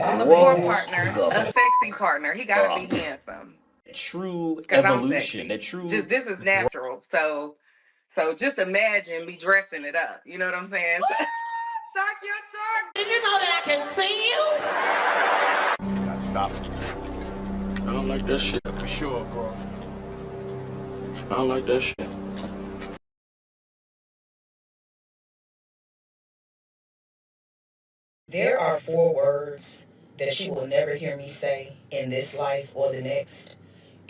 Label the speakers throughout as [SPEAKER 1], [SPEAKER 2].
[SPEAKER 1] I'm looking for a partner, a sexy partner. He gotta be handsome.
[SPEAKER 2] True
[SPEAKER 1] Because I'm
[SPEAKER 2] evolution.
[SPEAKER 1] sexy.
[SPEAKER 2] The true.
[SPEAKER 1] Just this is natural. So just imagine me dressing it up. You know what I'm saying? Talk your talk.
[SPEAKER 3] Did you know that I can see you?
[SPEAKER 4] Gotta stop.
[SPEAKER 5] I don't like that shit.
[SPEAKER 4] For sure, bro.
[SPEAKER 5] I don't like that shit.
[SPEAKER 6] There are 4 words that you will never hear me say in this life or the next.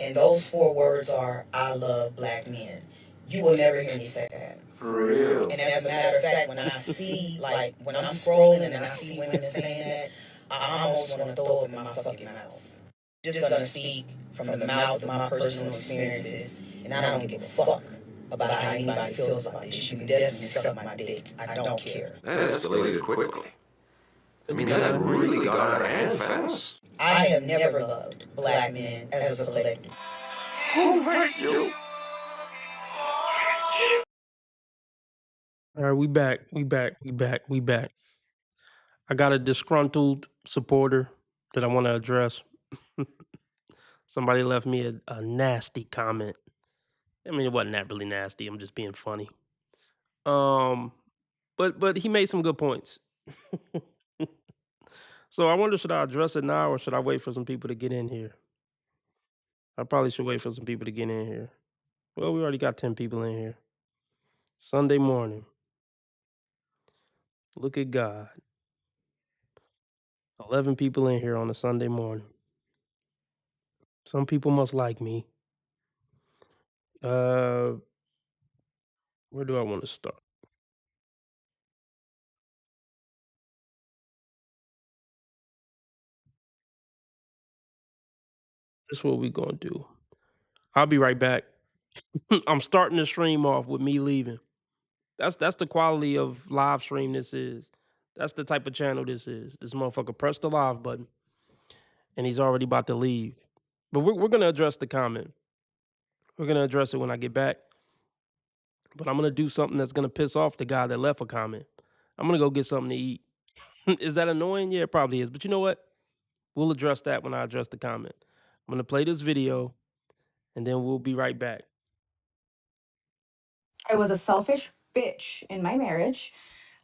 [SPEAKER 6] And those 4 words are, I love black men. You will never hear me say that.
[SPEAKER 4] For real.
[SPEAKER 6] And as a matter of fact, when I see, like, when I'm scrolling and I see women saying that, I almost want to throw it in my fucking mouth. Just gonna speak from the mouth of my personal experiences, and I don't give a fuck about how anybody feels about this. You can definitely suck my dick. I don't care.
[SPEAKER 5] That escalated quickly. I mean, that really got out of hand fast.
[SPEAKER 6] I have never loved black men as a collective.
[SPEAKER 5] Who hurt you?
[SPEAKER 7] All right, we back. I got a disgruntled supporter that I want to address. Somebody left me a nasty comment. I mean, it wasn't that really nasty. I'm just being funny. But he made some good points. So I wonder, should I address it now or should I wait for some people to get in here? I probably should wait for some people to get in here. Well, we already got 10 people in here. Sunday morning. Look at God. 11 people in here on a Sunday morning. Some people must like me. Where do I want to start? This is what we gonna do. I'll be right back. I'm starting the stream off with me leaving. That's the quality of live stream this is. That's the type of channel this is. This motherfucker pressed the live button, and he's already about to leave. But we're gonna address the comment. We're gonna address it when I get back. But I'm gonna do something that's gonna piss off the guy that left a comment. I'm gonna go get something to eat. Is that annoying? Yeah, it probably is. But you know what? We'll address that when I address the comment. I'm gonna play this video, and then we'll be right back.
[SPEAKER 8] I was a selfish bitch in my marriage.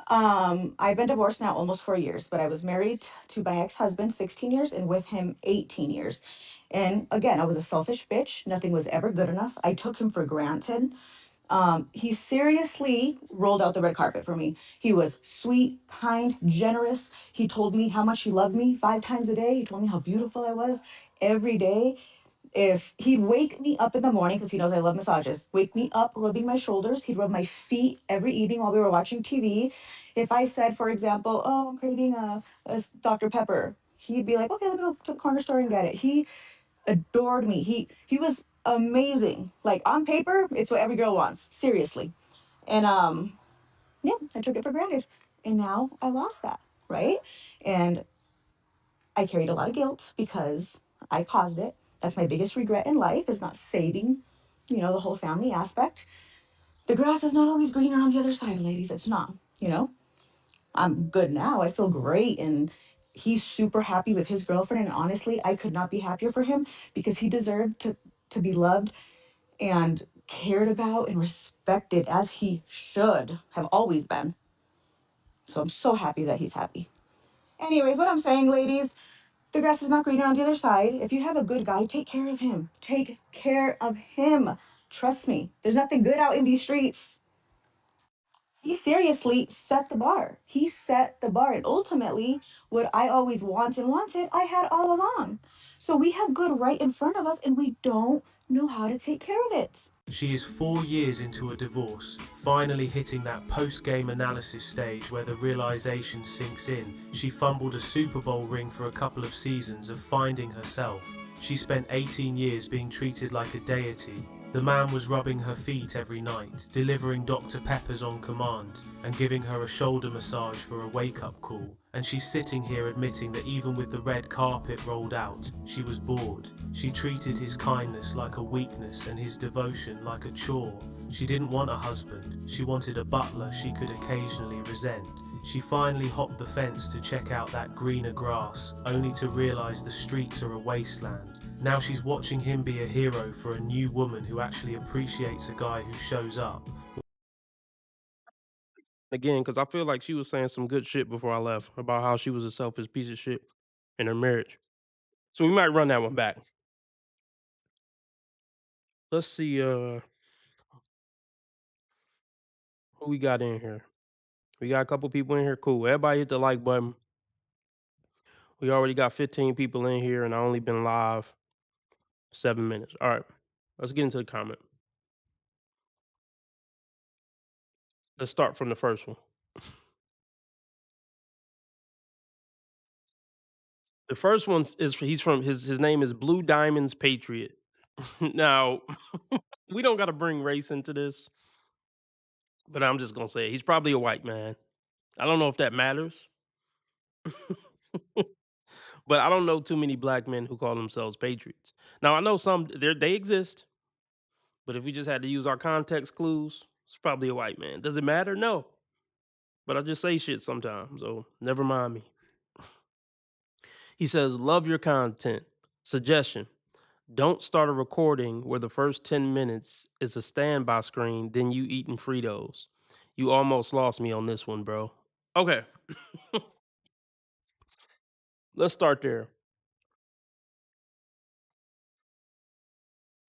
[SPEAKER 8] I've been divorced now almost 4 years, but I was married to my ex-husband 16 years and with him 18 years. And again, I was a selfish bitch. Nothing was ever good enough. I took him for granted. He seriously rolled out the red carpet for me. He was sweet, kind, generous. He told me how much he loved me 5 times a day. He told me how beautiful I was every day. If he'd wake me up in the morning, because he knows I love massages, wake me up rubbing my shoulders. He'd rub my feet every evening while we were watching TV. If I said, for example, oh, I'm craving a Dr. Pepper, he'd be like, okay, let me go to the corner store and get it. He adored me. He was amazing. Like, on paper, it's what every girl wants, seriously. And yeah, I took it for granted. And now I lost that, right? And I carried a lot of guilt because I caused it. That's my biggest regret in life, is not saving, the whole family aspect. The grass is not always greener on the other side, ladies. It's not, I'm good now. I feel great. And he's super happy with his girlfriend. And honestly, I could not be happier for him, because he deserved to be loved and cared about and respected, as he should have always been. So I'm so happy that he's happy. Anyways, what I'm saying, ladies, the grass is not greener on the other side. If you have a good guy, take care of him. Take care of him. Trust me, there's nothing good out in these streets. He seriously set the bar. He set the bar. And ultimately, what I always wanted, I had all along. So we have good right in front of us, and we don't know how to take care of it.
[SPEAKER 9] She is 4 years into a divorce, finally hitting that post-game analysis stage where the realization sinks in. She fumbled a Super Bowl ring for a couple of seasons of finding herself. She spent 18 years being treated like a deity. The man was rubbing her feet every night, delivering Dr. Peppers on command, and giving her a shoulder massage for a wake-up call. And she's sitting here admitting that even with the red carpet rolled out, she was bored. She treated his kindness like a weakness and his devotion like a chore. She didn't want a husband, she wanted a butler she could occasionally resent. She finally hopped the fence to check out that greener grass, only to realise the streets are a wasteland. Now she's watching him be a hero for a new woman who actually appreciates a guy who shows up.
[SPEAKER 7] Again, because I feel like she was saying some good shit before I left about how she was a selfish piece of shit in her marriage. So we might run that one back. Let's see who we got in here. We got a couple people in here. Cool. Everybody hit the like button. We already got 15 people in here, and I only been live 7 minutes. All right. Let's get into the comment. Let's start from the first one. The first one is he's from his name is Blue Diamonds Patriot. Now, we don't got to bring race into this, but I'm just gonna say he's probably a white man. I don't know if that matters, but I don't know too many black men who call themselves patriots. Now I know some they exist, but if we just had to use our context clues, it's probably a white man. Does it matter? No, but I just say shit sometimes, so never mind me. He says, "Love your content." Suggestion: don't start a recording where the first 10 minutes is a standby screen, then you eating Fritos. You almost lost me on this one, bro. Okay, let's start there.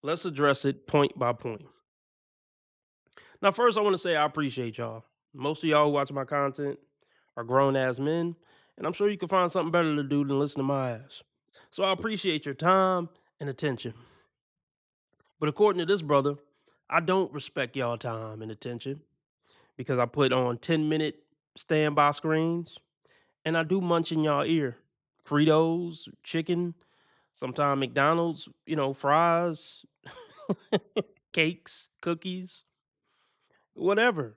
[SPEAKER 7] Let's address it point by point. Now, first, I want to say I appreciate y'all. Most of y'all who watch my content are grown ass men, and I'm sure you can find something better to do than listen to my ass. So I appreciate your time and attention. But according to this brother, I don't respect y'all time and attention because I put on 10-minute standby screens and I do munch in y'all ear. Fritos, chicken, sometimes McDonald's, fries, cakes, cookies, whatever.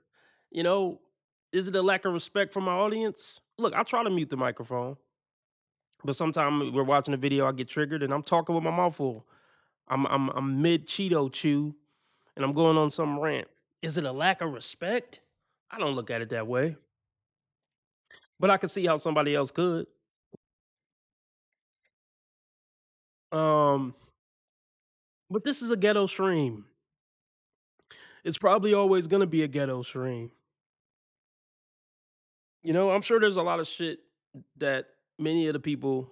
[SPEAKER 7] You know, is it a lack of respect for my audience? Look, I try to mute the microphone, but sometimes we're watching a video, I get triggered and I'm talking with my mouth full. I'm mid Cheeto chew and I'm going on some rant. Is it a lack of respect? I don't look at it that way, but I can see how somebody else could. Um, but this is a ghetto stream. It's probably always gonna be a ghetto stream. I'm sure there's a lot of shit that many of the people.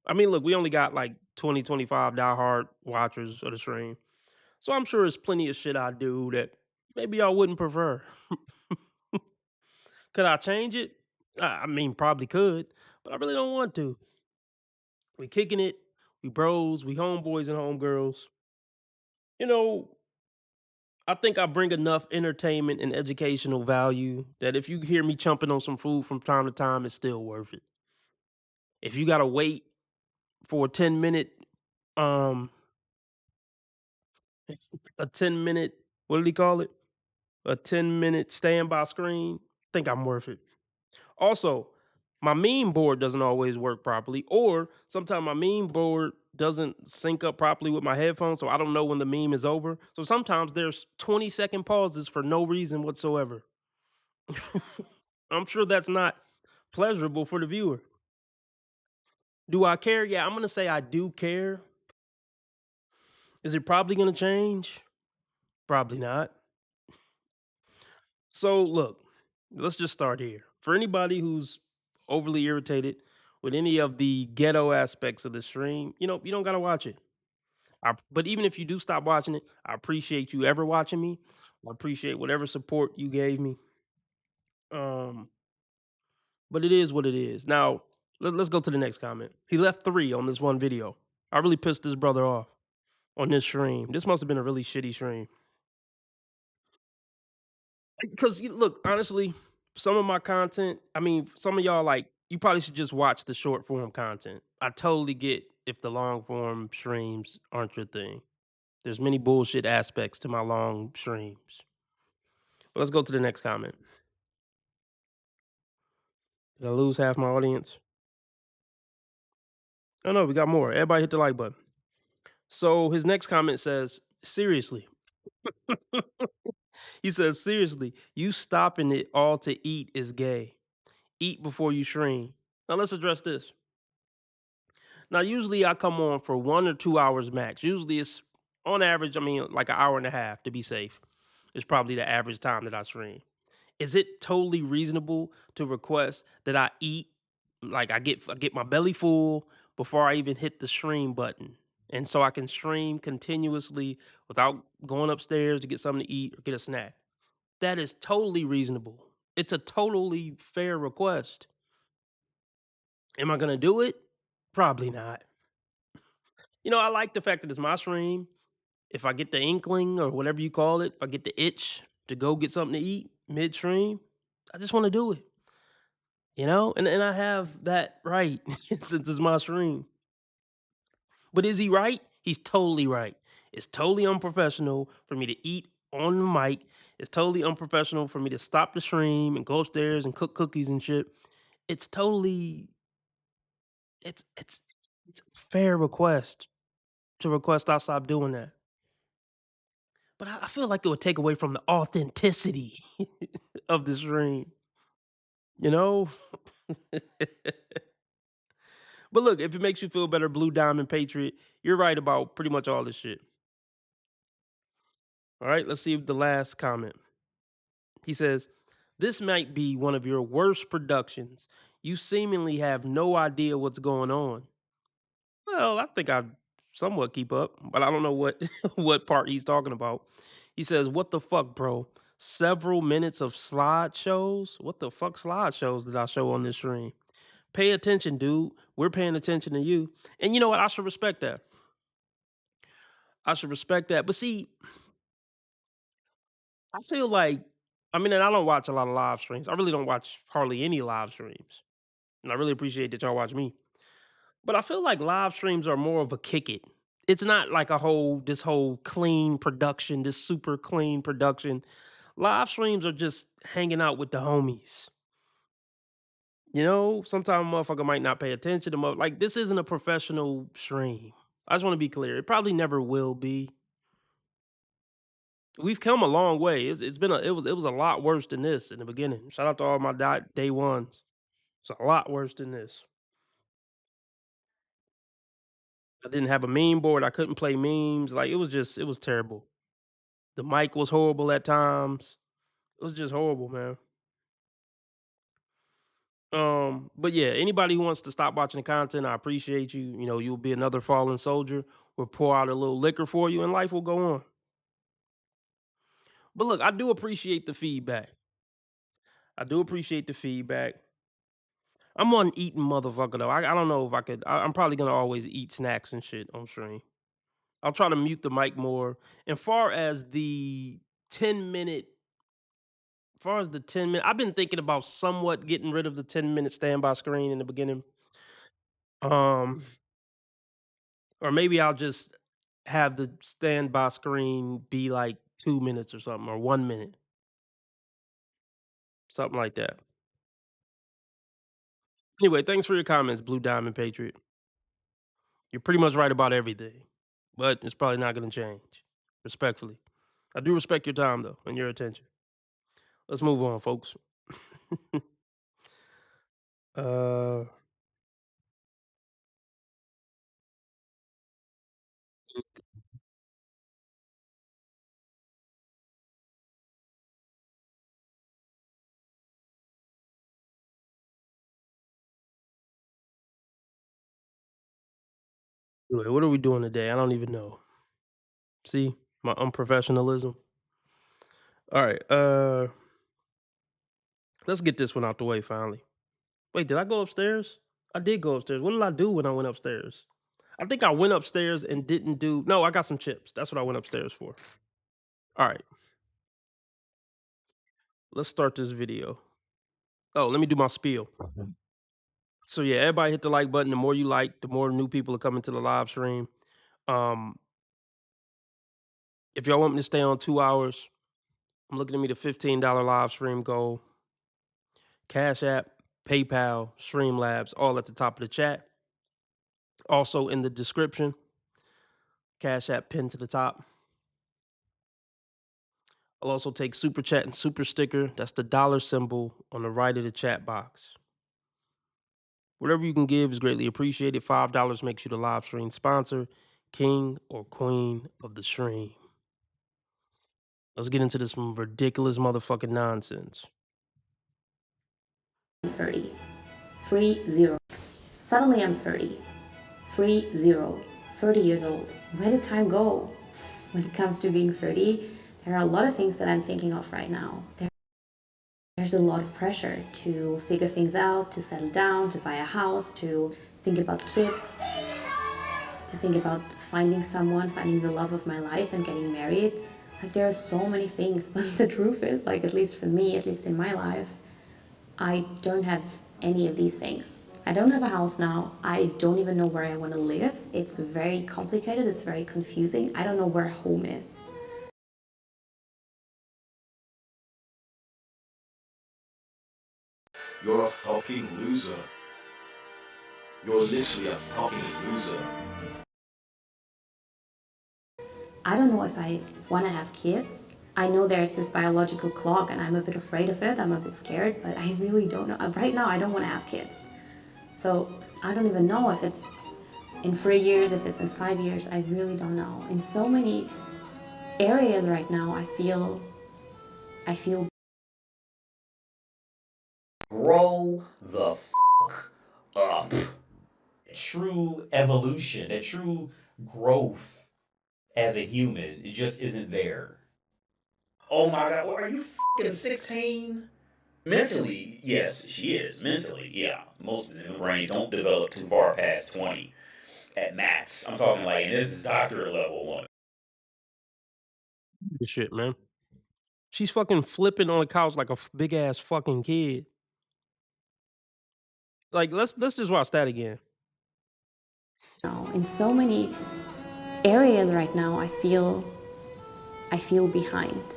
[SPEAKER 7] I mean, look, we only got like 20, 25 diehard watchers of the stream, so I'm sure there's plenty of shit I do that maybe y'all wouldn't prefer. Could I change it? I mean, probably could, but I really don't want to. We kicking it. We bros. We homeboys and homegirls. You know, I think I bring enough entertainment and educational value that if you hear me chumping on some food from time to time, it's still worth it. If you gotta wait for um a 10-minute, what did he call it? A 10-minute standby screen, think I'm worth it. Also, my meme board doesn't always work properly, or sometimes my meme board doesn't sync up properly with my headphones, so I don't know when the meme is over. So sometimes there's 20-second pauses for no reason whatsoever. I'm sure that's not pleasurable for the viewer. Do I care? Yeah, I'm gonna say I do care. Is it probably gonna change? Probably not. So look, let's just start here. For anybody who's overly irritated with any of the ghetto aspects of the stream, you don't gotta watch it. But even if you do stop watching it, I appreciate you ever watching me. I appreciate whatever support you gave me. Um, but it is what it is. Now, let's go to the next comment. He left 3 on this one video. I really pissed this brother off on this stream. This must have been a really shitty stream. Because look, honestly, some of my content, I mean, some of y'all like you probably should just watch the short form content. I totally get if the long form streams aren't your thing. There's many bullshit aspects to my long streams. But let's go to the next comment. Did I lose half my audience? Oh no, we got more. Everybody hit the like button. So his next comment says, seriously. He says, seriously, you stopping it all to eat is gay. Eat before you stream. Now let's address this. Now, usually I come on for 1 or 2 hours max. Usually it's on average, I mean, like an hour and a half to be safe. It's probably the average time that I stream. Is it totally reasonable to request that I eat, like I get my belly full before I even hit the stream button? And so I can stream continuously without going upstairs to get something to eat or get a snack. That is totally reasonable. It's a totally fair request. Am I gonna do it? Probably not. I like the fact that it's my stream. If I get the inkling or whatever you call it, if I get the itch to go get something to eat midstream, I just want to do it. And I have that right since it's my stream. But is he right? He's totally right. It's totally unprofessional for me to eat on the mic. It's totally unprofessional for me to stop the stream and go upstairs and cook cookies and shit. It's totally it's a fair request to request I stop doing that. But I feel like it would take away from the authenticity of the stream, you know? But look, if it makes you feel better, Blue Diamond Patriot, you're right about pretty much all this shit. All right, let's see the last comment. He says, "This might be one of your worst productions. You seemingly have no idea what's going on." Well, I think I somewhat keep up, but I don't know what what part he's talking about. He says, "What the fuck, bro? Several minutes of slideshows? What the fuck slideshows did I show on this stream? Pay attention, dude. We're paying attention to you." And you know what? I should respect that. I should respect that. But see, I feel like, I mean, and I don't watch a lot of live streams. I really don't watch hardly any live streams. And I really appreciate that y'all watch me. But I feel like live streams are more of a kick it. It's not like this whole clean production, this super clean production. Live streams are just hanging out with the homies. Sometimes a motherfucker might not pay attention to like this isn't a professional stream. I just want to be clear. It probably never will be. We've come a long way. It's been it was a lot worse than this in the beginning. Shout out to all my day ones. It's a lot worse than this. I didn't have a meme board. I couldn't play memes. Like it was terrible. The mic was horrible at times. It was just horrible, man. But yeah, anybody who wants to stop watching the content, I appreciate you. You'll be another fallen soldier. We'll pour out a little liquor for you, and life will go on. But look, I do appreciate the feedback. I do appreciate the feedback. I'm on eating motherfucker though. I don't know if I could. I'm probably gonna always eat snacks and shit on stream. I'll try to mute the mic more. And far as the 10-minute, I've been thinking about somewhat getting rid of the 10-minute standby screen in the beginning. Or maybe I'll just have the standby screen be like 2 minutes or something, or 1 minute, something like that. Anyway, thanks for your comments, Blue Diamond Patriot. You're pretty much right about everything, but it's probably not going to change. Respectfully, I do respect your time though and your attention. Let's move on, folks. uh, anyway, what are we doing today? I don't even know. See my unprofessionalism. All right, let's get this one out the way finally. Wait, did I go upstairs? I did go upstairs. What did I do when I went upstairs? I think I went upstairs and didn't do. No, I got some chips. That's what I went upstairs for. All right, let's start this video. Oh, let me do my spiel. So yeah, everybody hit the like button. The more you like, the more new people are coming to the live stream. Um, if y'all want me to stay on 2 hours, I'm looking to meet a $15 live stream goal. Cash App, PayPal, Streamlabs, all at the top of the chat. Also in the description. Cash App pinned to the top. I'll also take super chat and super sticker. That's the dollar symbol on the right of the chat box. Whatever you can give is greatly appreciated. $5 makes you the live stream sponsor, king or queen of the stream. Let's get into this some ridiculous motherfucking nonsense.
[SPEAKER 2] 30. 30. Suddenly I'm 30. 30. 30 years old. Where did time go? When it comes to being 30, there are a lot of things that I'm thinking of right now. There's a lot of pressure to figure things out, to settle down, to buy a house, to think about kids, to think about finding someone, finding the love of my life and getting married. Like there are so many things, but the truth is, like at least for me, at least in my life, I don't have any of these things. I don't have a house now. I don't even know where I want to live. It's very complicated. It's very confusing. I don't know where home is.
[SPEAKER 4] You're a fucking loser. You're literally a fucking loser.
[SPEAKER 2] I don't know if I want to have kids. I know there's this biological clock and I'm a bit afraid of it. I'm a bit scared, but I really don't know. Right now, I don't want to have kids. So I don't even know if it's in 3 years, if it's in 5 years. I really don't know. In so many areas right now, I feel
[SPEAKER 10] grow the fuck up. True evolution, a true growth as a human, it just isn't there. Oh my god, what, are you fucking 16? Mentally, yes, she is. Mentally, yeah. Most of the brains don't develop too far past 20 at max. I'm talking like, and this is doctorate level one.
[SPEAKER 7] This shit, man. She's fucking flipping on the couch like a big ass fucking kid. Like let's just watch that again.
[SPEAKER 2] in so many areas right now, I feel behind.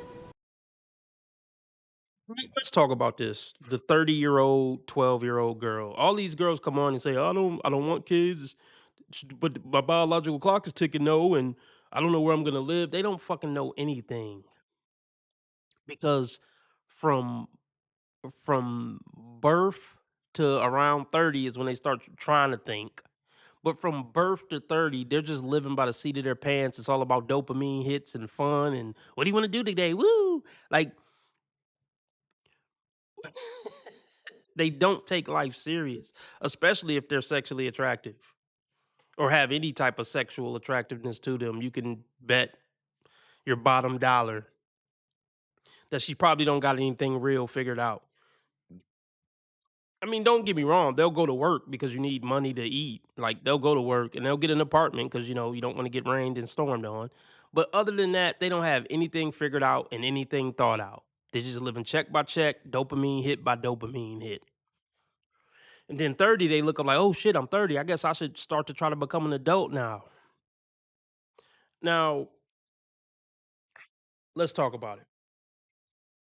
[SPEAKER 7] Let's talk about this. The 30-year-old, 12-year-old girl. All these girls come on and say, I don't want kids, but my biological clock is ticking no, and I don't know where I'm gonna live. They don't fucking know anything. Because from birth to around 30 is when they start trying to think. But from birth to 30, they're just living by the seat of their pants. It's all about dopamine hits and fun and what do you want to do today? Woo! Like they don't take life serious, especially if they're sexually attractive or have any type of sexual attractiveness to them. You can bet your bottom dollar that she probably don't got anything real figured out. I mean, don't get me wrong, they'll go to work because you need money to eat. Like they'll go to work and they'll get an apartment because you don't want to get rained and stormed on. But other than that, they don't have anything figured out and anything thought out. They're just living check by check, dopamine hit by dopamine hit. And then 30, they look up like, oh shit, I'm 30. I guess I should start to try to become an adult now. Now, let's talk about it.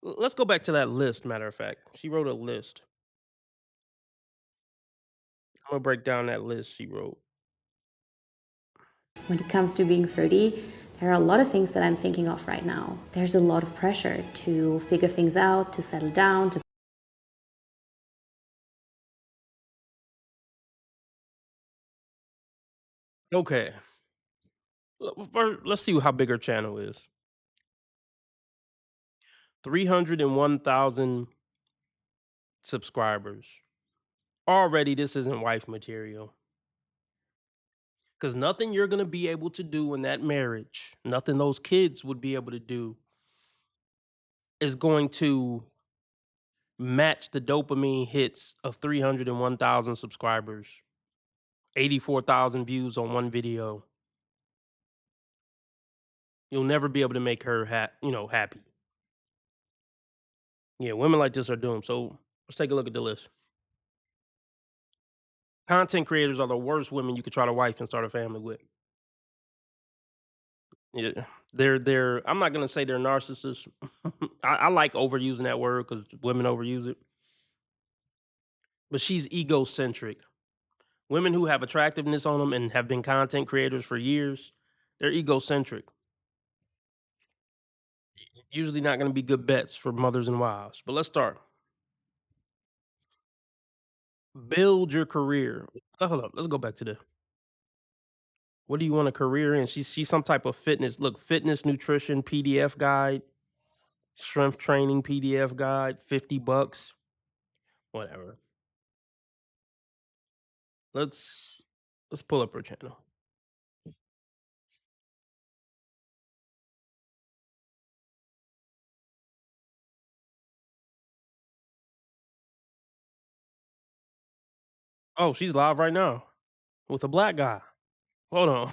[SPEAKER 7] Let's go back to that list, matter of fact. She wrote a list. I'm gonna break down that list she wrote.
[SPEAKER 2] When it comes to being 30, there are a lot of things that I'm thinking of right now. There's a lot of pressure to figure things out, to settle down, to
[SPEAKER 7] Okay. Let's see how big her channel is. 301,000 subscribers. Already, this isn't wife material. Because nothing you're going to be able to do in that marriage, nothing those kids would be able to do, is going to match the dopamine hits of 301,000 subscribers, 84,000 views on one video. You'll never be able to make her happy. Yeah, women like this are doomed. So let's take a look at the list. Content creators are the worst women you could try to wife and start a family with. Yeah, they're. I'm not gonna say they're narcissists. I like overusing that word because women overuse it. But she's egocentric. Women who have attractiveness on them and have been content creators for years, they're egocentric. Usually not going to be good bets for mothers and wives. But let's start. Build your career. Hold up. Let's go back to the. What do you want a career in? She's some type of fitness. Look, fitness, nutrition PDF guide, strength training PDF guide, $50. Whatever. Let's pull up her channel. Oh, she's live right now with a black guy. Hold on.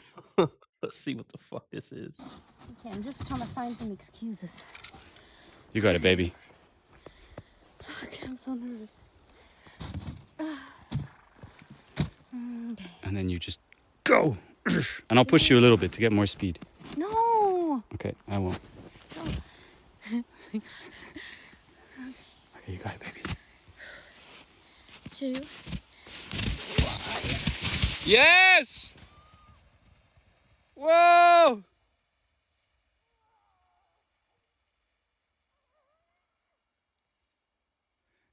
[SPEAKER 7] Let's see what the fuck this is.
[SPEAKER 2] Okay, I'm just trying to find some excuses.
[SPEAKER 11] You got it, baby.
[SPEAKER 2] Fuck, I'm so nervous. Okay.
[SPEAKER 11] And then you just go. And I'll push you a little bit to get more speed.
[SPEAKER 2] No!
[SPEAKER 11] Okay, I won't. Okay, you got it, baby.
[SPEAKER 2] 2.
[SPEAKER 11] Yes! Whoa!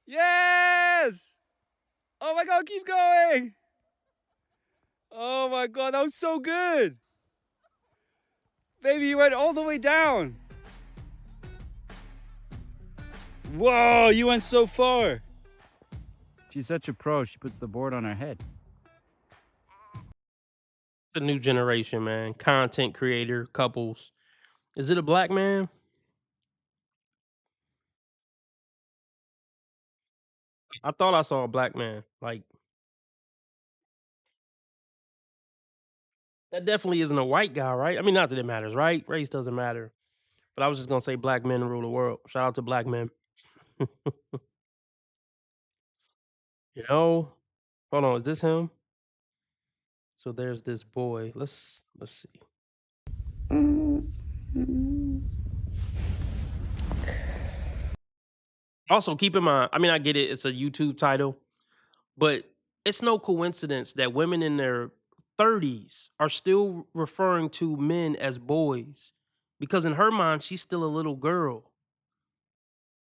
[SPEAKER 11] Yes! Oh my God, keep going! Oh my God, that was so good! Baby, you went all the way down. Whoa, you went so far. She's such a pro, she puts the board on her head.
[SPEAKER 7] It's a new generation, man. Content creator, couples. Is it a black man? I thought I saw a black man. Like, that definitely isn't a white guy, right? I mean, not that it matters, right? Race doesn't matter. But I was just gonna say black men rule the world. Shout out to black men. You know? Hold on, is this him? So there's this boy. Let's see. Also, keep in mind, I mean, I get it, it's a YouTube title, but it's no coincidence that women in their 30s are still referring to men as boys because in her mind, she's still a little girl.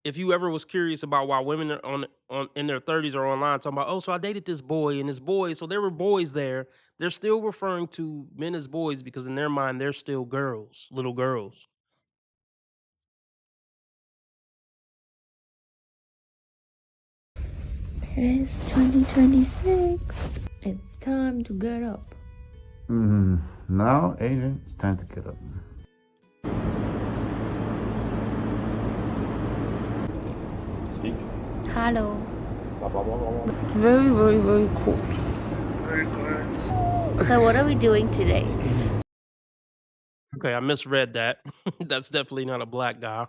[SPEAKER 7] If you ever was curious about why women are on in their 30s are online talking about, oh, so I dated this boy and this boy, so there were boys there. They're still referring to men as boys because in their mind, they're still girls, little girls.
[SPEAKER 2] It is 2026. It's time to get up.
[SPEAKER 12] Now, Adrian, it's time to get up. Speak.
[SPEAKER 2] Hello.
[SPEAKER 12] Blah, blah, blah, blah, blah.
[SPEAKER 2] It's very, very, very cool.
[SPEAKER 12] Very good.
[SPEAKER 2] So what are we doing today?
[SPEAKER 7] Okay, I misread that. That's definitely not a black guy.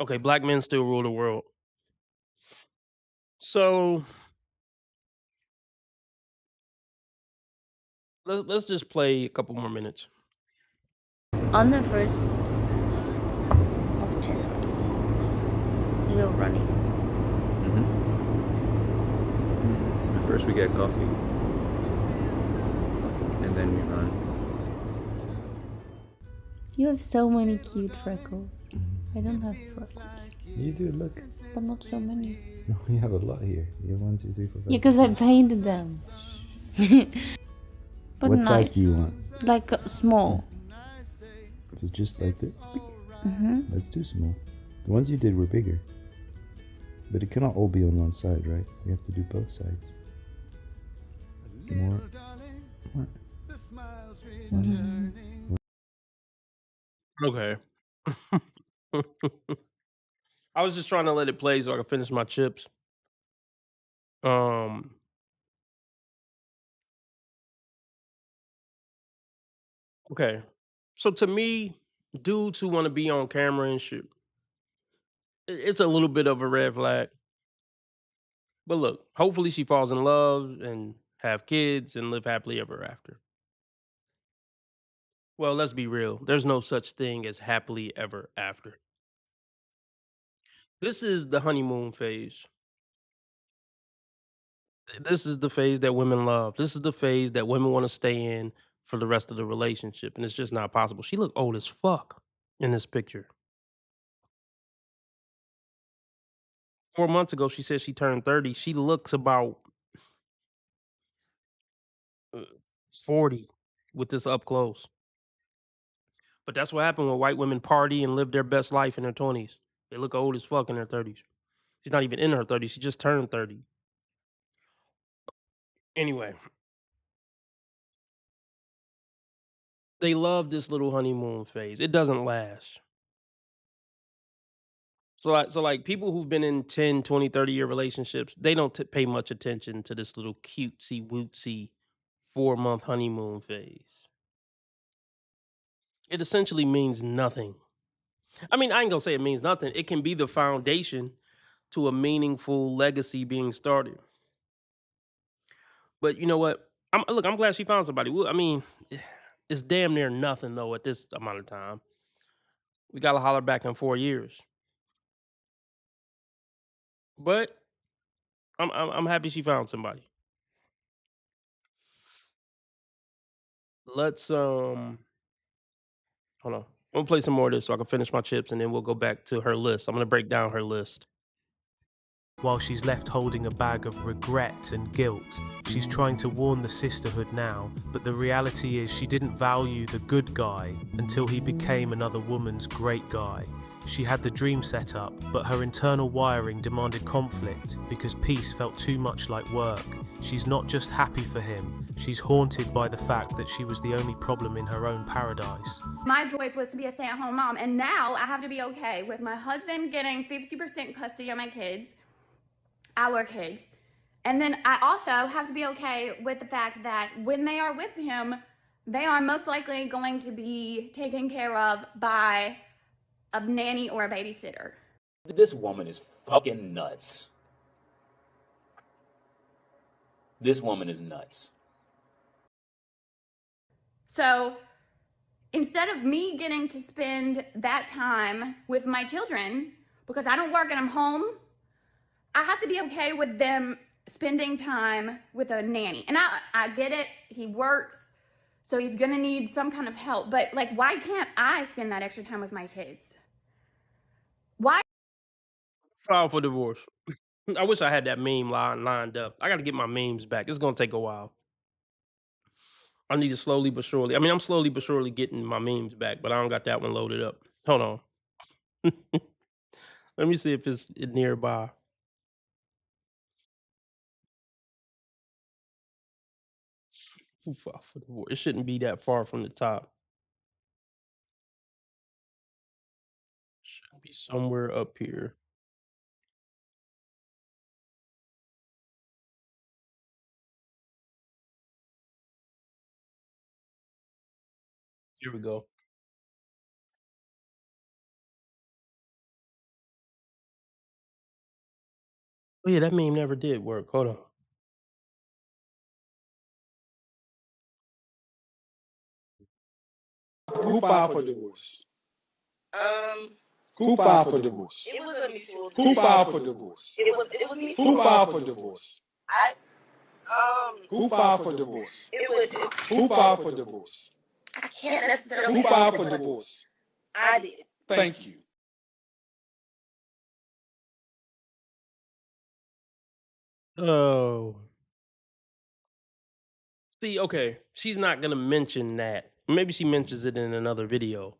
[SPEAKER 7] Okay, black men still rule the world. So let's just play a couple more minutes.
[SPEAKER 2] On the 1st of January, we go running.
[SPEAKER 12] First we get coffee. And then we run.
[SPEAKER 2] You have so many cute freckles. I don't have freckles,
[SPEAKER 12] You do, look.
[SPEAKER 2] but not so many.
[SPEAKER 12] No, you have a lot here. You have 1, 2, 3, 4, 5.
[SPEAKER 2] Yeah, because I painted them. But
[SPEAKER 12] What
[SPEAKER 2] nice.
[SPEAKER 12] size do you want?
[SPEAKER 2] Like small.
[SPEAKER 12] Is it just like this? That's too small. The ones you did were bigger. But it cannot all be on one side, right? We have to do both sides. More.
[SPEAKER 7] Okay. I was just trying to let it play so I could finish my chips. Okay. So to me, dudes who want to be on camera and shit, it's a little bit of a red flag. But look, hopefully she falls in love and have kids and live happily ever after. Well, let's be real. There's no such thing as happily ever after. This is the honeymoon phase. This is the phase that women love. This is the phase that women want to stay in for the rest of the relationship, and it's just not possible. She look old as fuck in this picture. 4 months ago, she said she turned 30. She looks about 40 with this up close. But that's what happened when white women party and live their best life in their 20s. They look old as fuck in their 30s. She's not even in her 30s. She just turned 30. Anyway, they love this little honeymoon phase. It doesn't last. So like people who've been in 10, 20, 30-year relationships, they don't pay much attention to this little cutesy wootsy 4-month honeymoon phase. It essentially means nothing. I mean, I ain't gonna say it means nothing. It can be the foundation to a meaningful legacy being started. But you know what? I'm glad she found somebody. I mean, it's damn near nothing though at this amount of time. We gotta holler back in 4 years. But I'm happy she found somebody. Let's hold on. I'm gonna play some more of this so I can finish my chips and then we'll go back to her list. I'm gonna break down her list.
[SPEAKER 9] While she's left holding a bag of regret and guilt, she's trying to warn the sisterhood now, but the reality is she didn't value the good guy until he became another woman's great guy. She had the dream set up, but her internal wiring demanded conflict because peace felt too much like work. She's not just happy for him, she's haunted by the fact that she was the only problem in her own paradise.
[SPEAKER 13] My choice was to be a stay-at-home mom, and now I have to be okay with my husband getting 50% custody of my kids, our kids. And then I also have to be okay with the fact that when they are with him, they are most likely going to be taken care of by a nanny or a babysitter.
[SPEAKER 10] This woman is fucking nuts. This woman is nuts.
[SPEAKER 13] So instead of me getting to spend that time with my children, because I don't work and I'm home, I have to be okay with them spending time with a nanny. And I get it, he works, so he's gonna need some kind of help. But like, why can't I spend that extra time with my kids? Why?
[SPEAKER 7] File for divorce. I wish I had that meme lined up. I gotta get my memes back. It's gonna take a while. I need to slowly but surely. I mean, I'm slowly but surely getting my memes back, but I don't got that one loaded up. Hold on. Let me see if it's nearby. Who filed for divorce? It shouldn't be that far from the top. Should be somewhere up here. Here we go. Oh yeah, that meme never did work. Hold on.
[SPEAKER 14] Who filed for divorce? Who filed for divorce?
[SPEAKER 15] It was a mutual.
[SPEAKER 14] Who filed for divorce?
[SPEAKER 15] It was me.
[SPEAKER 14] Who filed for divorce?
[SPEAKER 15] Who
[SPEAKER 14] filed for divorce?
[SPEAKER 15] Who
[SPEAKER 14] filed for divorce?
[SPEAKER 15] I can't necessarily.
[SPEAKER 14] Who filed for divorce?
[SPEAKER 15] I did.
[SPEAKER 14] Thank you.
[SPEAKER 7] Oh. See, okay, she's not gonna mention that. Maybe she mentions it in another video.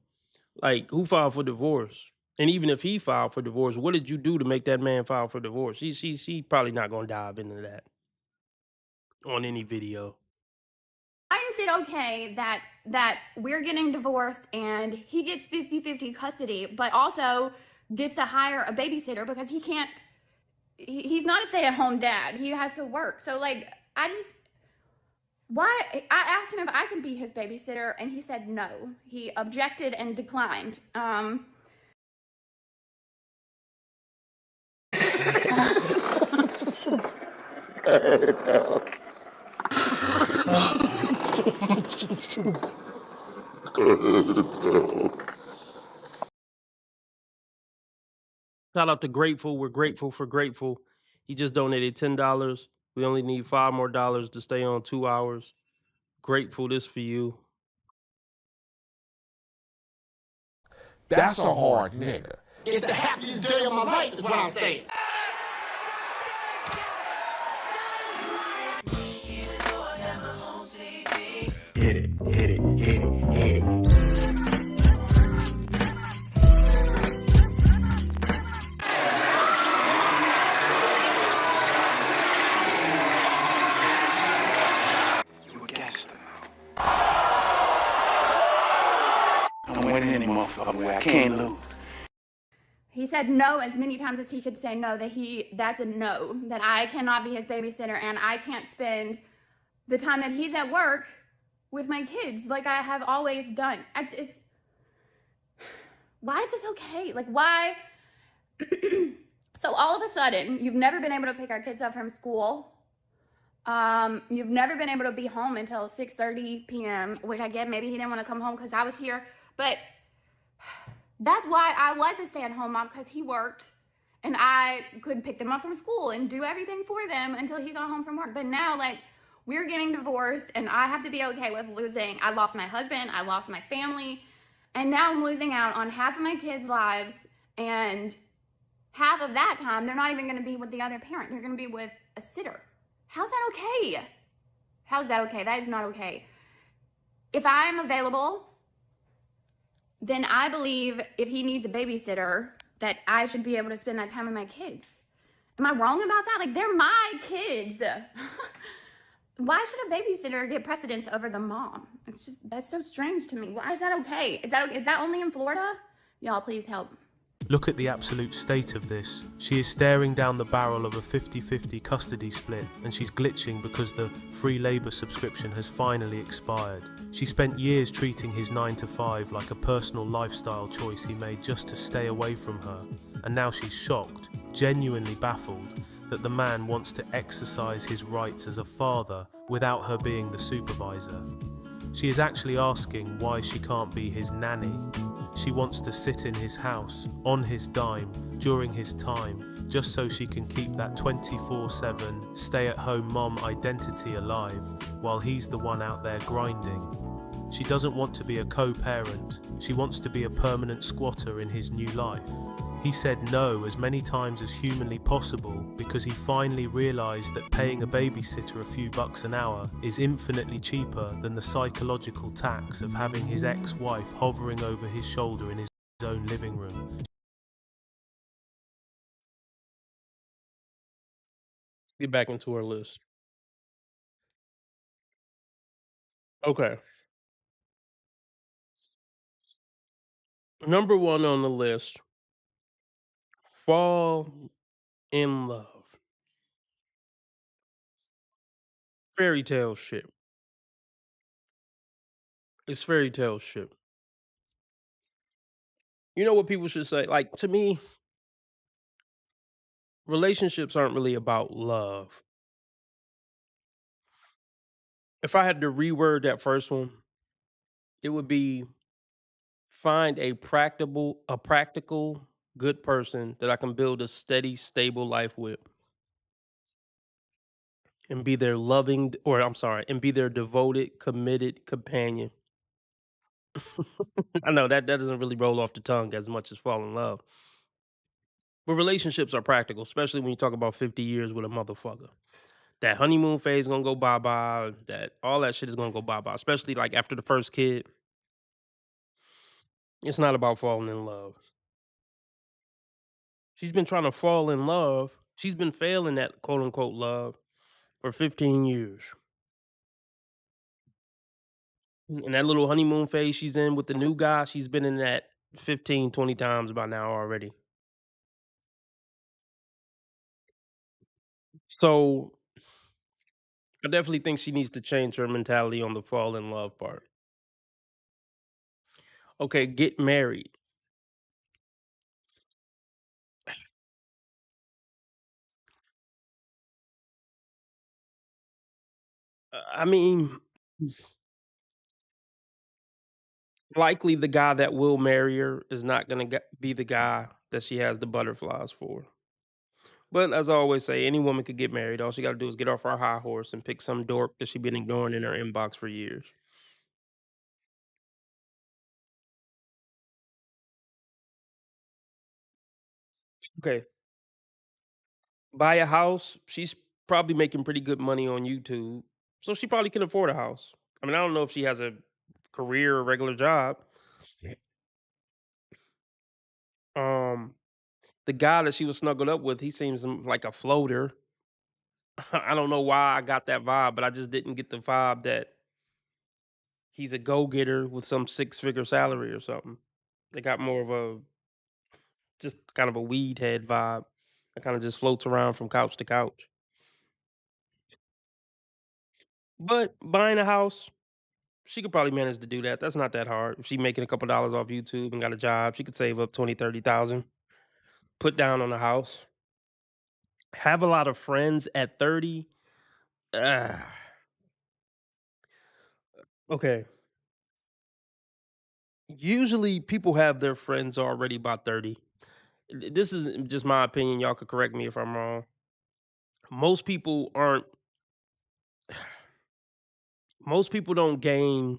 [SPEAKER 7] Like, who filed for divorce? And even if he filed for divorce, what did you do to make that man file for divorce? She probably not gonna dive into that on any video.
[SPEAKER 13] Why is it okay that we're getting divorced and he gets 50-50 custody, but also gets to hire a babysitter because he's not a stay-at-home dad. He has to work. So like, I asked him if I could be his babysitter and he said no. He objected and declined.
[SPEAKER 7] Shout out to Grateful. We're grateful for Grateful. He just donated $10. We only need $5 more to stay on 2 hours. Grateful, this for you.
[SPEAKER 16] That's a hard nigga.
[SPEAKER 3] It's the happiest day of my life, is what I'm saying.
[SPEAKER 14] hit it, hit it, hit it, hit it. You a gangster now. I'm winning any motherfucking way. I can't lose.
[SPEAKER 13] He said no as many times as he could say no, that's a no, that I cannot be his babysitter and I can't spend the time that he's at work with my kids like I have always done. Why is this okay? Like, why? So all of a sudden, you've never been able to pick our kids up from school. You've never been able to be home until 6:30 p.m., which I get maybe he didn't want to come home because I was here, but that's why I was a stay-at-home mom, because he worked and I could pick them up from school and do everything for them until he got home from work. But now, like, we're getting divorced and I have to be okay with losing. I lost my husband, I lost my family, and now I'm losing out on half of my kids' lives, and half of that time, they're not even going to be with the other parent. They're going to be with a sitter. How's that okay? How's that okay? That is not okay. If I'm available, then I believe if he needs a babysitter, that I should be able to spend that time with my kids. Am I wrong about that? Like, they're my kids. Why should a babysitter get precedence over the mom? That's so strange to me. Why is that okay? Is that only in Florida? Y'all, please help.
[SPEAKER 9] Look at the absolute state of this. She is staring down the barrel of a 50-50 custody split, and she's glitching because the free labour subscription has finally expired. She spent years treating his 9-to-5 like a personal lifestyle choice he made just to stay away from her, and now she's shocked, genuinely baffled, that the man wants to exercise his rights as a father without her being the supervisor. She is actually asking why she can't be his nanny. She wants to sit in his house, on his dime, during his time, just so she can keep that 24/7 stay-at-home mom identity alive, while he's the one out there grinding. She doesn't want to be a co-parent, she wants to be a permanent squatter in his new life. He said no as many times as humanly possible because he finally realised that paying a babysitter a few bucks an hour is infinitely cheaper than the psychological tax of having his ex-wife hovering over his shoulder in his own living room.
[SPEAKER 7] Get back into our list. Okay. Number one on the list, fall in love. Fairy tale shit. It's fairy tale shit. You know what people should say? Like, to me, relationships aren't really about love. If I had to reword that first one, it would be find a practical, good person that I can build a steady, stable life with and be their and be their devoted, committed companion. I know that doesn't really roll off the tongue as much as fall in love. But relationships are practical, especially when you talk about 50 years with a motherfucker. That honeymoon phase gonna go bye-bye, that all that shit is gonna go bye-bye, especially like after the first kid. It's not about falling in love. She's been trying to fall in love. She's been failing at quote unquote love for 15 years. And that little honeymoon phase she's in with the new guy, she's been in that 15, 20 times by now already. So I definitely think she needs to change her mentality on the fall in love part. Okay, get married. I mean, likely the guy that will marry her is not going to be the guy that she has the butterflies for. But as I always say, any woman could get married. All she got to do is get off her high horse and pick some dork that she's been ignoring in her inbox for years. Okay, buy a house. She's probably making pretty good money on YouTube, so she probably can afford a house. I mean, I don't know if she has a career or regular job. Um, the guy that she was snuggled up with, he seems like a floater. I don't know why I got that vibe, but I just didn't get the vibe that he's a go-getter with some six-figure salary or something. They got more of a just kind of a weed head vibe. That kind of just floats around from couch to couch. But buying a house, she could probably manage to do that. That's not that hard. If she making a couple dollars off YouTube and got a job, she could save up 20, 30,000, put down on a house. Have a lot of friends at 30. Ah, okay. Usually people have their friends already by 30. This is just my opinion. Y'all could correct me if I'm wrong. Most people aren't most people don't gain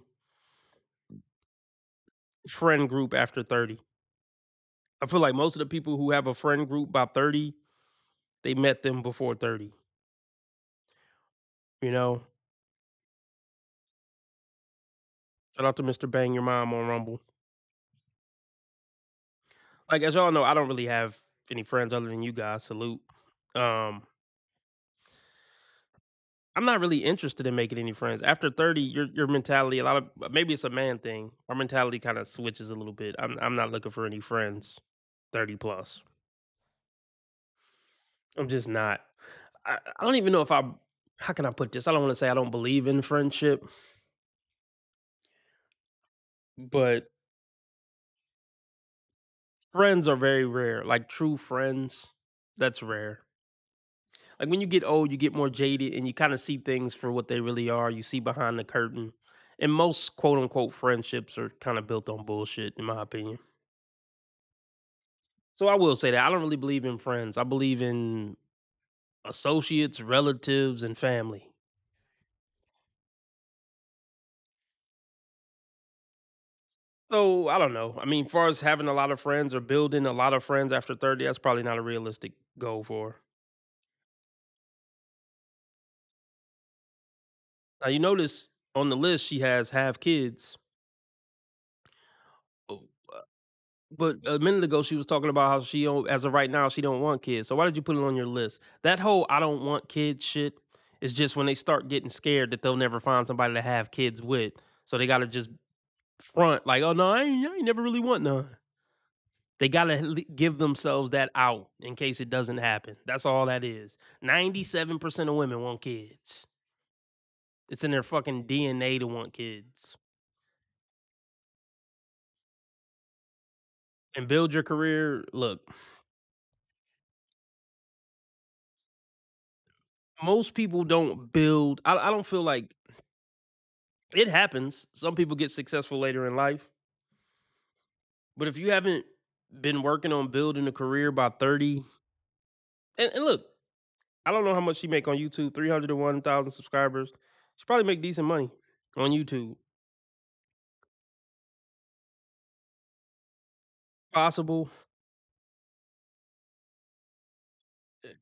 [SPEAKER 7] friend group after 30. I feel like most of the people who have a friend group by 30, they met them before 30. You know? Shout out to Mr. Bang Your Mom on Rumble. Like as y'all know, I don't really have any friends other than you guys. Salute. Um, I'm not really interested in making any friends. After 30, your mentality, a lot of maybe it's a man thing. Our mentality kind of switches a little bit. I'm not looking for any friends 30 plus. I'm just not. I don't even know if I how can I put this? I don't want to say I don't believe in friendship, but friends are very rare. Like true friends, that's rare. Like when you get old, you get more jaded and you kind of see things for what they really are. You see behind the curtain. And most quote unquote friendships are kind of built on bullshit, in my opinion. So I will say that I don't really believe in friends. I believe in associates, relatives, and family. So I don't know. I mean, far as having a lot of friends or building a lot of friends after 30, that's probably not a realistic goal for her. Now you notice on the list she has have kids. Oh, but a minute ago she was talking about how she don't, as of right now, she don't want kids. So why did you put it on your list? That whole I don't want kids shit is just when they start getting scared that they'll never find somebody to have kids with. So they gotta just front like, oh no, I ain't never really want none. They gotta give themselves that out in case it doesn't happen. That's all that is. 97% of women want kids. It's in their fucking DNA to want kids. And build your career. Look, most people don't build. I don't feel like it happens. Some people get successful later in life. But if you haven't been working on building a career by 30, and look, I don't know how much she make on YouTube, 301,000 subscribers. She probably make decent money on YouTube. Possible.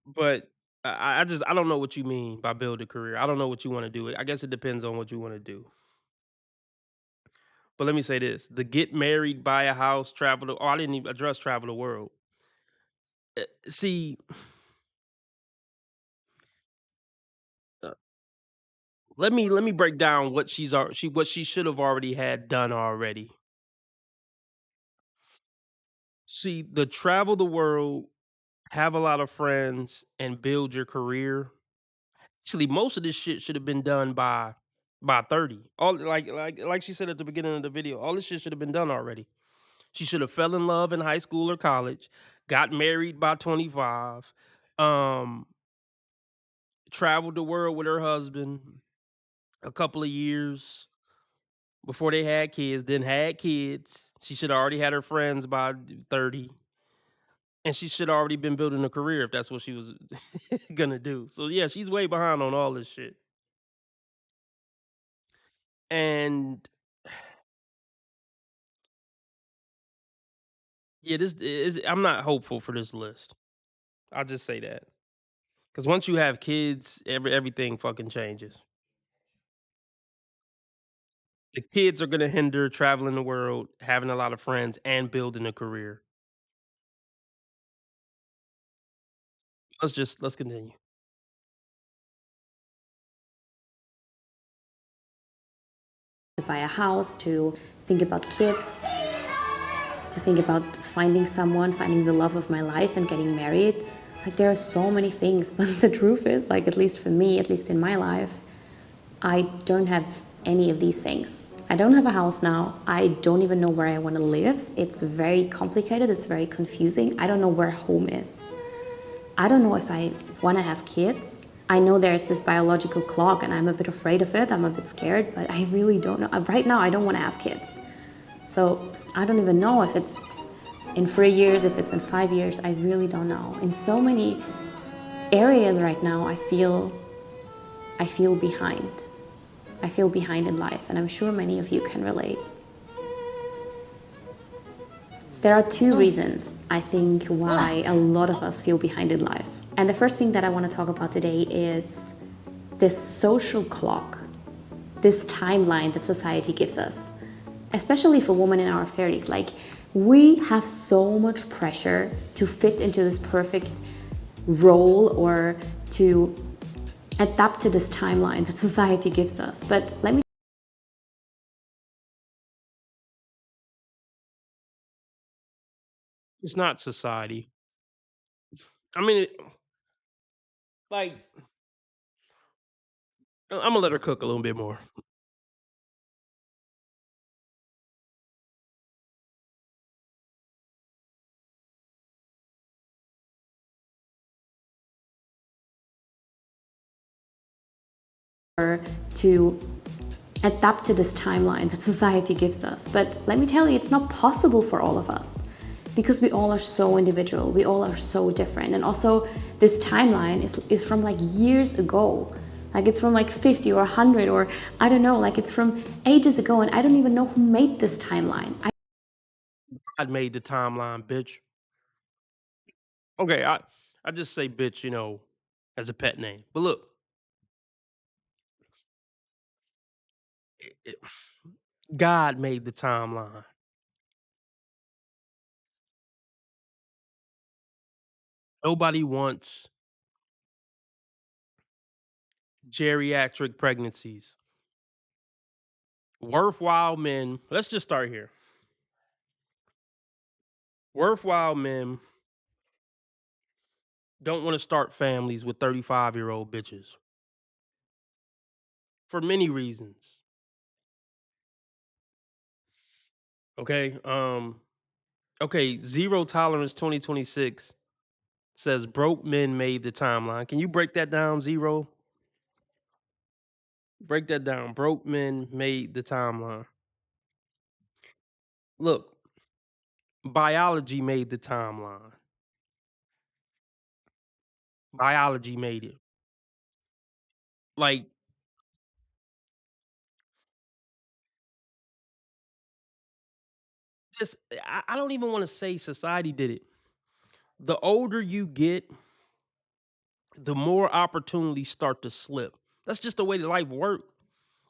[SPEAKER 7] But I don't know what you mean by build a career. I don't know what you want to do. I guess it depends on what you want to do. But let me say this: the get married, buy a house, travel. Oh, I didn't even address travel the world. See, uh, let me break down what what she should have already had done already. See, the travel the world, have a lot of friends, and build your career. Actually, most of this shit should have been done by 30. All like she said at the beginning of the video, all this shit should have been done already. She should have fell in love in high school or college, got married by 25, um, traveled the world with her husband a couple of years before they had kids, then had kids. She should have already had her friends by 30. And she should have already been building a career if that's what she was gonna do. So yeah, she's way behind on all this shit. And yeah, this is I'm not hopeful for this list. I'll just say that. Because once you have kids, everything fucking changes. The kids are gonna hinder traveling the world, having a lot of friends, and building a career. Let's continue.
[SPEAKER 2] To buy a house, to think about kids, to think about finding someone, finding the love of my life and getting married. Like there are so many things, but the truth is, like at least for me, at least in my life, I don't have any of these things. I don't have a house now. I don't even know where I want to live. It's very complicated. It's very confusing. I don't know where home is. I don't know if I want to have kids. I know there's this biological clock and I'm a bit afraid of it. I'm a bit scared, but I really don't know. Right now, I don't want to have kids. So I don't even know if it's in 3 years, if it's in 5 years. I really don't know. In so many areas right now, I feel behind. I feel behind in life, and I'm sure many of you can relate. There are two reasons, I think, why a lot of us feel behind in life. And the first thing that I want to talk about today is this social clock, this timeline that society gives us, especially for women in our 30s. Like, we have so much pressure to fit into this perfect role or to adapt to this timeline that society gives us. But let me
[SPEAKER 7] It's not society. I mean, like, I'm gonna let her cook a little bit more.
[SPEAKER 2] to adapt to this timeline that society gives us. But let me tell you, it's not possible for all of us because we all are so individual, we all are so different. And also this timeline is from like years ago. Like it's from like 50 or 100 or I don't know, like it's from ages ago and I don't even know who made this timeline.
[SPEAKER 7] God made the timeline, bitch. Okay, I just say bitch, as a pet name. But look, it- God made the timeline. Nobody wants geriatric pregnancies. Worthwhile men, let's just start here. Worthwhile men don't want to start families with 35-year-old bitches for many reasons. Okay? Zero Tolerance 2026 says broke men made the timeline. Can you break that down, Zero? Break that down. Broke men made the timeline. Look, biology made the timeline. Biology made it. Like, this, I don't even want to say society did it. The older you get, the more opportunities start to slip. That's just the way that life works.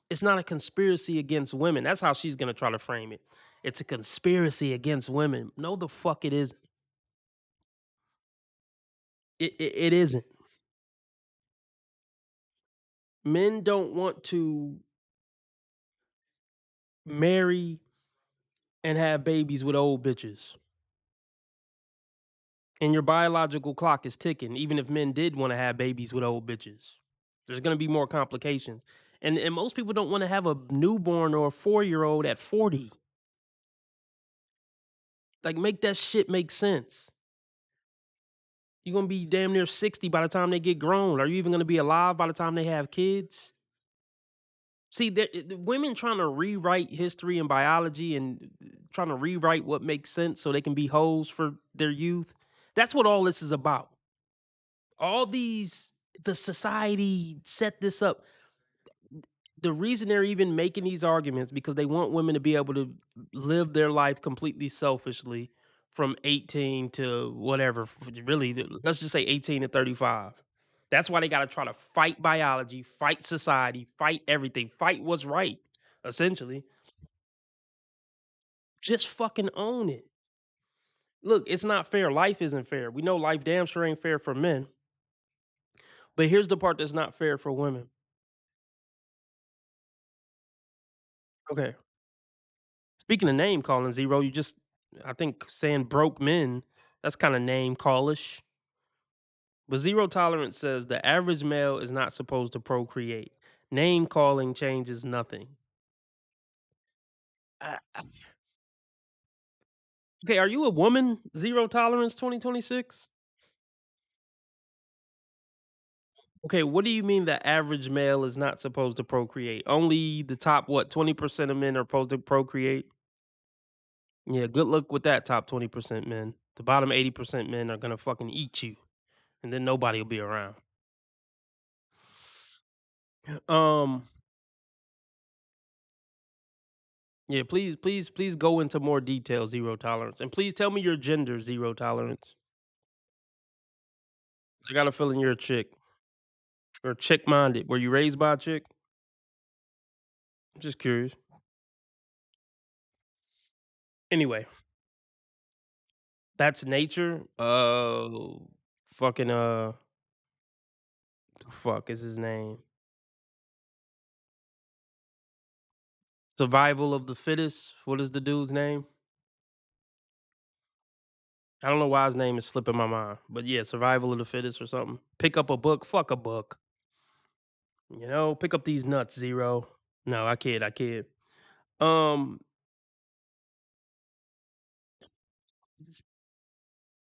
[SPEAKER 7] It's not a conspiracy against women. That's how she's gonna try to frame it. It's a conspiracy against women. No, the fuck it isn't. It isn't. Men don't want to marry and have babies with old bitches. And your biological clock is ticking, even if men did want to have babies with old bitches. There's gonna be more complications. And most people don't want to have a newborn or a 4-year-old at 40. Like, make that shit make sense. You're gonna be damn near 60 by the time they get grown. Are you even gonna be alive by the time they have kids? See, the women trying to rewrite history and biology and trying to rewrite what makes sense so they can be hoes for their youth. That's what all this is about. All these, the society set this up. The reason they're even making these arguments because they want women to be able to live their life completely selfishly from 18 to whatever, really, let's just say 18 to 35. That's why they got to try to fight biology, fight society, fight everything, fight what's right. essentially. Just fucking own it. Look, it's not fair. Life isn't fair. We know life damn sure ain't fair for men. But here's the part that's not fair for women. Okay. Speaking of name calling, Zero, you just, I think saying broke men, that's kind of name callish. But zero tolerance says the average male is not supposed to procreate. Name calling changes nothing. Okay, are you a woman? Zero tolerance 2026? Okay, what do you mean the average male is not supposed to procreate? Only the top, what, 20% of men are supposed to procreate? Yeah, good luck with that top 20% men. The bottom 80% men are gonna fucking eat you, and then nobody will be around. Um, yeah, please go into more detail, zero tolerance. And please tell me your gender, zero tolerance. I got a feeling you're a chick. Or chick minded. Were you raised by a chick? Just curious. Anyway, that's nature. Fucking the fuck is his name? Survival of the fittest. What is the dude's name? I don't know why his name is slipping my mind, but yeah, survival of the fittest or something. Pick up a book. Fuck a book. You know, pick up these nuts, zero. No, I kid. I kid. Um,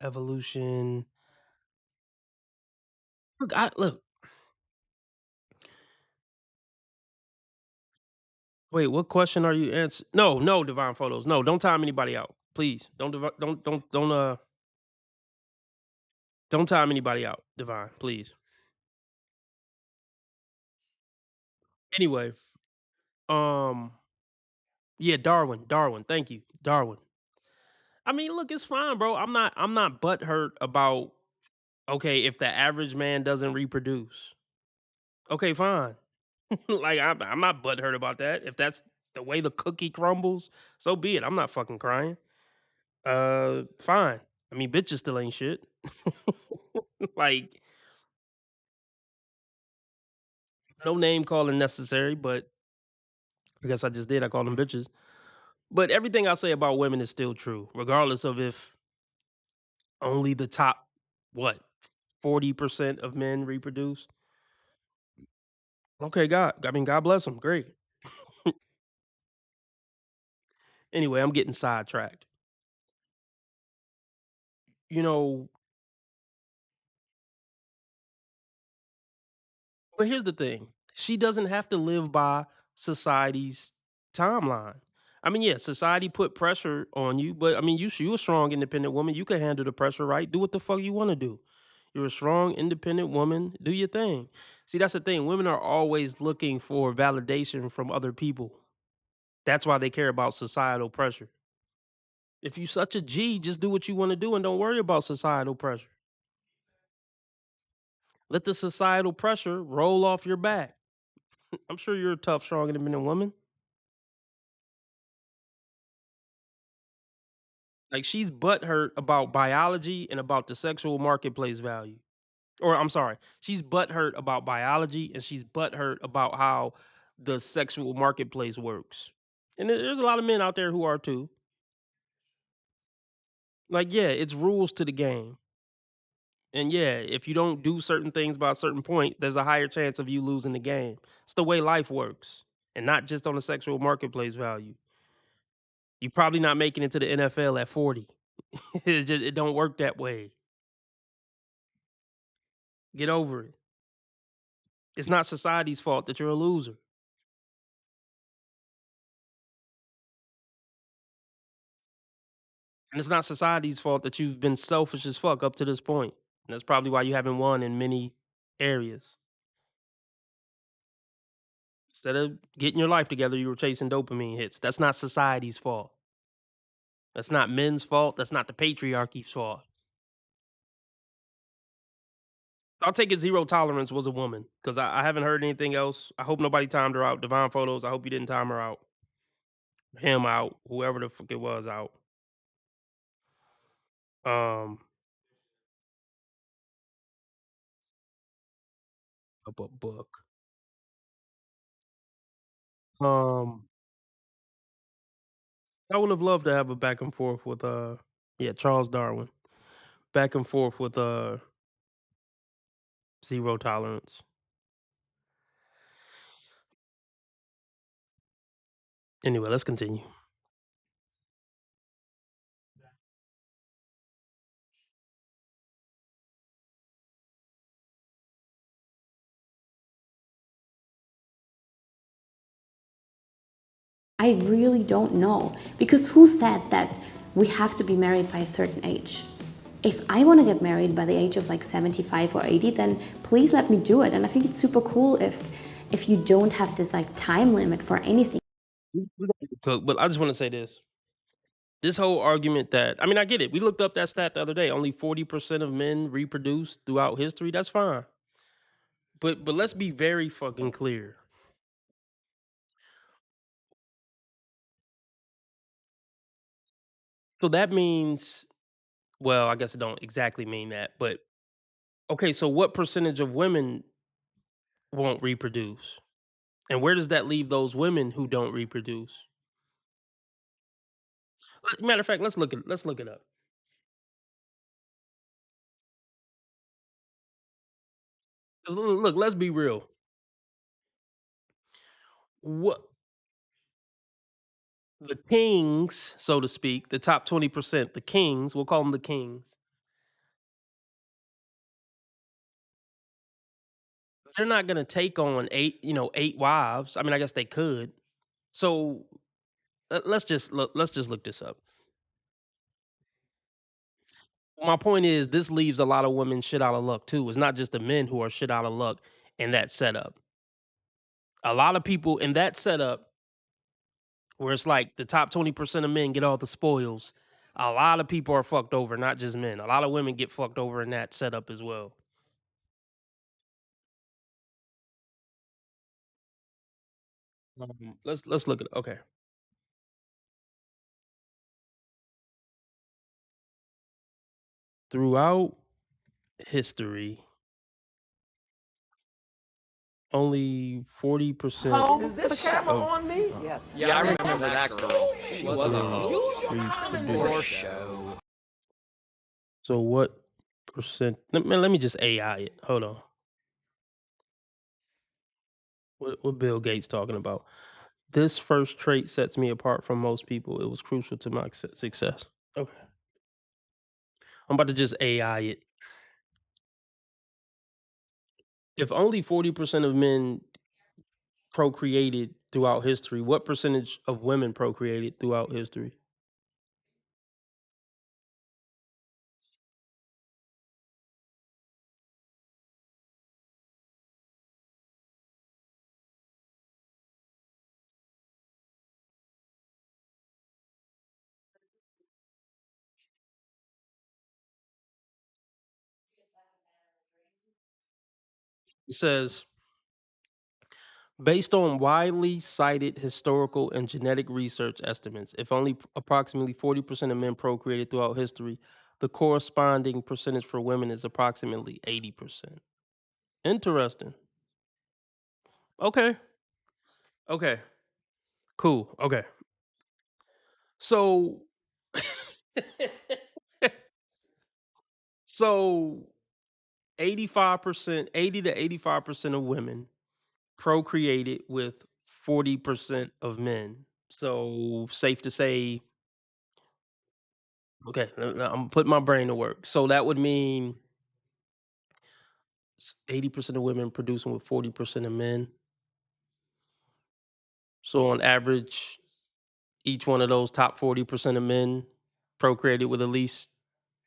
[SPEAKER 7] evolution. Look. Wait, what question are you answering? No, no, divine photos. No, don't time anybody out, please. Don't time anybody out, divine, please. Anyway, um, yeah, Darwin. Thank you, Darwin. I mean, look, it's fine, bro. I'm not butthurt about, okay, if the average man doesn't reproduce. Okay, fine. Like I'm not butthurt about that. If that's the way the cookie crumbles, so be it. I'm not fucking crying. Fine. I mean, bitches still ain't shit. Like, no name calling necessary, but I guess I just did. I called them bitches. But everything I say about women is still true, regardless of if only the top, what, 40% of men reproduce. Okay, God. I mean, God bless them. Great. Anyway, I'm getting sidetracked. You know, but here's the thing. She doesn't have to live by society's timeline. I mean, yeah, society put pressure on you, but I mean, you a strong, independent woman. You can handle the pressure, right? Do what the fuck you want to do. You're a strong, independent woman. Do your thing. See, that's the thing. Women are always looking for validation from other people. That's why they care about societal pressure. If you such a G, just do what you want to do and don't worry about societal pressure. Let the societal pressure roll off your back. I'm sure you're a tough, strong, independent woman. Like, she's butthurt about biology and about the sexual marketplace value. Or I'm sorry, she's butthurt about biology and she's butthurt about how the sexual marketplace works. And there's a lot of men out there who are too. Like, yeah, it's rules to the game. And yeah, if you don't do certain things by a certain point, there's a higher chance of you losing the game. It's the way life works. And not just on the sexual marketplace value. You're probably not making it to the NFL at 40. It don't work that way. Get over it. It's not society's fault that you're a loser. And it's not society's fault that you've been selfish as fuck up to this point. And that's probably why you haven't won in many areas. Instead of getting your life together, you were chasing dopamine hits. That's not society's fault. That's not men's fault. That's not the patriarchy's fault. I'll take it zero tolerance was a woman because I haven't heard anything else. I hope nobody timed her out. Divine Photos, I hope you didn't time her out. Him out. Whoever the fuck it was out. A book. I would have loved to have a back and forth with Charles Darwin. Back and forth with zero tolerance. Anyway, let's continue.
[SPEAKER 2] I really don't know, because who said that we have to be married by a certain age? If I want to get married by the age of like 75 or 80, then please let me do it. And I think it's super cool if you don't have this like time limit for anything.
[SPEAKER 7] But I just want to say this. This whole argument that, I mean, I get it. We looked up that stat the other day. Only 40% of men reproduce throughout history. That's fine. But let's be very fucking clear. So that means, well, I guess it don't exactly mean that, but okay, so what percentage of women won't reproduce? And where does that leave those women who don't reproduce? Matter of fact, let's look it up. Look, let's be real. What the kings, so to speak, the top 20%, the kings, we'll call them the kings. They're not going to take on 8 wives. I mean, I guess they could. So let's just look this up. My point is, this leaves a lot of women shit out of luck too. It's not just the men who are shit out of luck in that setup. A lot of people in that setup, where it's like the top 20% of men get all the spoils, a lot of people are fucked over, not just men. A lot of women get fucked over in that setup as well. Let's look at okay. Throughout history, only 40%.
[SPEAKER 5] Is this camera on me? Yes. Yeah, I remember that girl. She was a hoe. For show.
[SPEAKER 7] So what percent? Let me just AI it. Hold on. What Bill Gates talking about? This first trait sets me apart from most people. It was crucial to my success. Okay. I'm about to just AI it. If only 40% of men procreated throughout history, what percentage of women procreated throughout history? It says, based on widely cited historical and genetic research estimates, if only approximately 40% of men procreated throughout history, the corresponding percentage for women is approximately 80%. Interesting. Okay. Okay. Cool. Okay. So so 85%, 80 to 85% of women procreated with 40% of men. So safe to say, okay, I'm putting my brain to work. So that would mean 80% of women producing with 40% of men. So on average, each one of those top 40% of men procreated with at least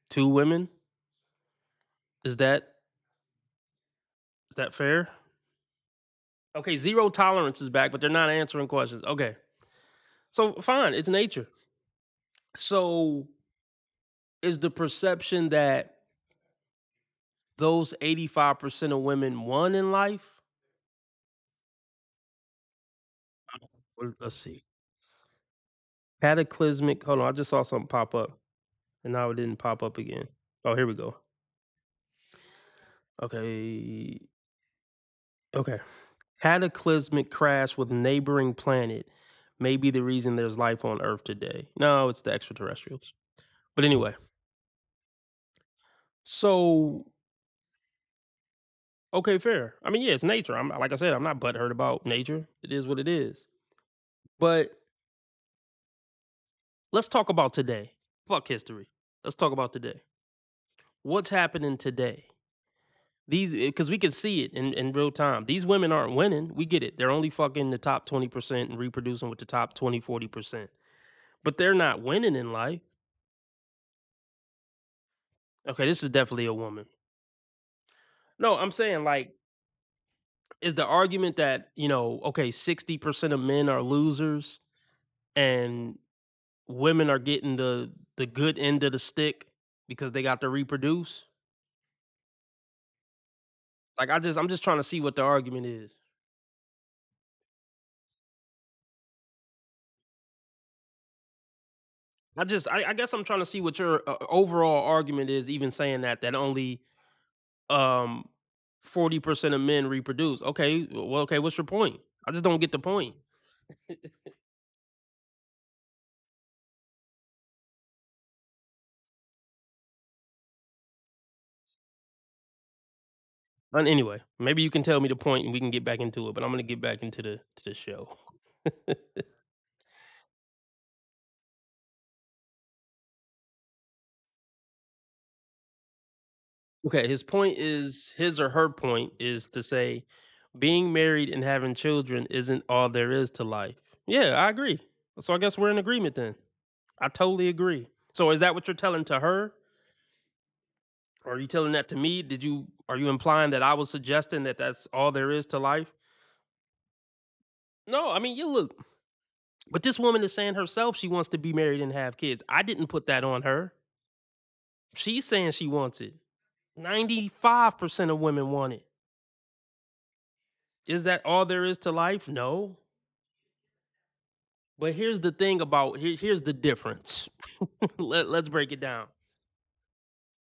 [SPEAKER 7] 2 women. Is that fair? Okay, zero tolerance is back, but they're not answering questions. Okay. So fine, it's nature. So is the perception that those 85% of women won in life? Let's see. Cataclysmic. Hold on, I just saw something pop up, and now it didn't pop up again. Oh, here we go. Okay. Okay. Cataclysmic crash with neighboring planet may be the reason there's life on Earth today. No, it's the extraterrestrials. But anyway, so okay, fair. I mean, yeah, it's nature. I'm like I said, I'm not butthurt about nature. It is what it is. But let's talk about today. Fuck history. Let's talk about today. What's happening today? These because we can see it in real time. These women aren't winning. We get it. They're only fucking the top 20% and reproducing with the top 20, 40%. But they're not winning in life. Okay, this is definitely a woman. No, I'm saying like, is the argument that, okay, 60% of men are losers and women are getting the good end of the stick because they got to reproduce? Like I'm just trying to see what the argument is. I guess I'm trying to see what your overall argument is, even saying that only um 40% of men reproduce. Okay, well, okay, what's your point? I just don't get the point. And anyway, maybe you can tell me the point and we can get back into it. But I'm gonna get back into the show. Okay, his or her point is to say being married and having children isn't all there is to life. Yeah, I agree. So I guess we're in agreement then. I totally agree. So is that what you're telling to her? Or are you telling that to me? Are you implying that I was suggesting that that's all there is to life? No, I mean, you look, but this woman is saying herself she wants to be married and have kids. I didn't put that on her. She's saying she wants it. 95% of women want it. Is that all there is to life? No. But here's the thing about here's the difference. Let's break it down.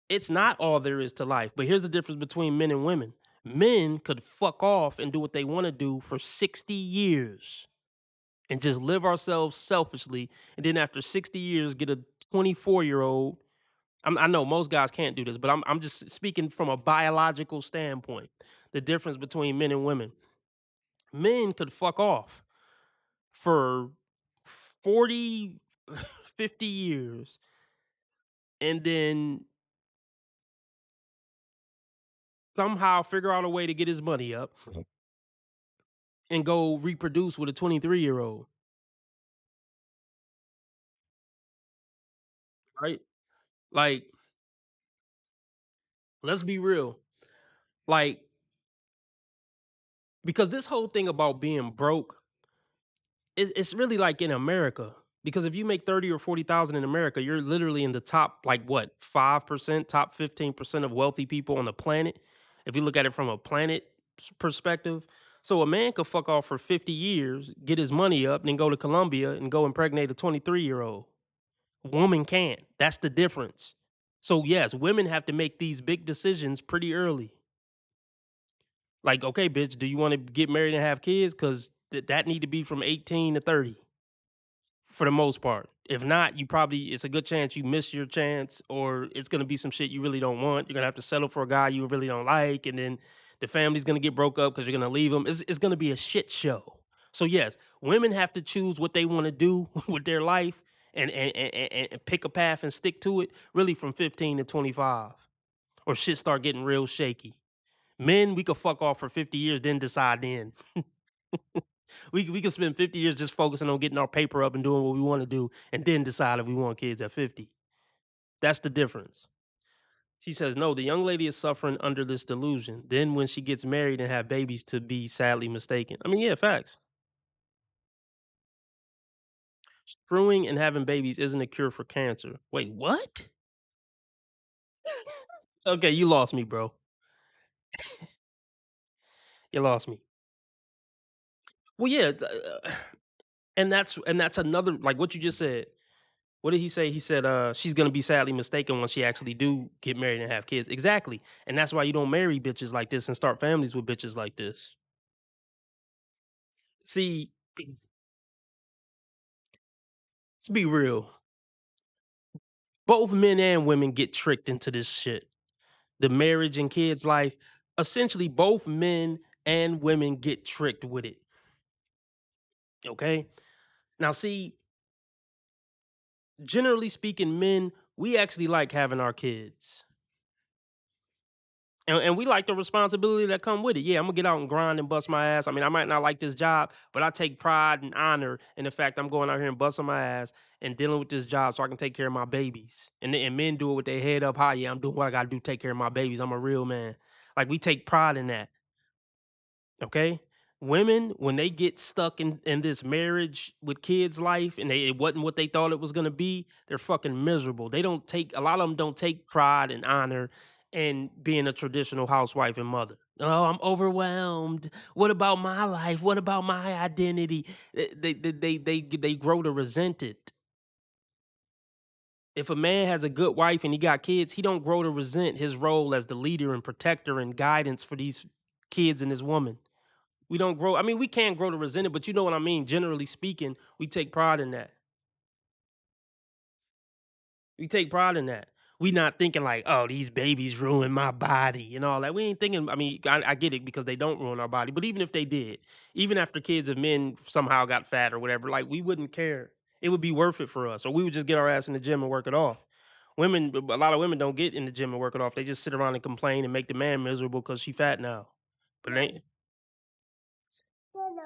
[SPEAKER 7] It's not all there is to life, but here's the difference between men and women. Men could fuck off and do what they want to do for 60 years and just live ourselves selfishly. And then after 60 years, get a 24-year-old. I know most guys can't do this, but I'm just speaking from a biological standpoint. The difference between men and women. Men could fuck off for 40, 50 years and then somehow figure out a way to get his money up and go reproduce with a 23-year-old, right? Like, let's be real. Like, because this whole thing about being broke, it's really like in America. Because if you make 30 or 40,000 in America, you're literally in the top, like what, 5%, top 15% of wealthy people on the planet. If you look at it from a planet perspective. So a man could fuck off for 50 years, get his money up, and then go to Colombia and go impregnate a 23-year-old. Woman can't. That's the difference. So yes, women have to make these big decisions pretty early. Like, okay, bitch, do you want to get married and have kids? Because that need to be from 18 to 30 for the most part. If not, it's a good chance you miss your chance, or it's gonna be some shit you really don't want. You're gonna have to settle for a guy you really don't like, and then the family's gonna get broke up because you're gonna leave them. It's gonna be a shit show. So yes, women have to choose what they want to do with their life and pick a path and stick to it. Really, from 15 to 25, or shit start getting real shaky. Men, we could fuck off for 50 years, then decide then. We could spend 50 years just focusing on getting our paper up and doing what we want to do, and then decide if we want kids at 50. That's the difference. She says, no, the young lady is suffering under this delusion. Then when she gets married and have babies to be sadly mistaken. I mean, yeah, facts. Screwing and having babies isn't a cure for cancer. Wait, what? Okay, you lost me, bro. You lost me. Well, yeah, and that's another like what you just said. What did he say? He said, she's gonna be sadly mistaken when she actually do get married and have kids. Exactly. And that's why you don't marry bitches like this and start families with bitches like this. See, let's be real. Both men and women get tricked into this shit. The marriage and kids life. Essentially, both men and women get tricked with it. Okay. Now, see, generally speaking, men, we actually like having our kids. And we like the responsibility that come with it. Yeah, I'm gonna get out and grind and bust my ass. I mean, I might not like this job, but I take pride and honor in the fact I'm going out here and busting my ass and dealing with this job so I can take care of my babies. And men do it with their head up high. Yeah, I'm doing what I gotta do, to take care of my babies. I'm a real man. Like we take pride in that. Okay. Women, when they get stuck in this marriage with kids life and it wasn't what they thought it was gonna be, they're fucking miserable. They don't take a lot of them don't take pride and honor in being a traditional housewife and mother. Oh, I'm overwhelmed. What about my life? What about my identity? They grow to resent it. If a man has a good wife and he got kids, he don't grow to resent his role as the leader and protector and guidance for these kids and his woman. We don't grow. I mean, we can grow to resent it, but you know what I mean. Generally speaking, we take pride in that. We take pride in that. We not thinking like, oh, these babies ruin my body and all that. We ain't thinking. I mean, I get it because they don't ruin our body. But even if they did, even after kids of men somehow got fat or whatever, like we wouldn't care. It would be worth it for us, or we would just get our ass in the gym and work it off. Women, a lot of women don't get in the gym and work it off. They just sit around and complain and make the man miserable because she fat now. But it ain't.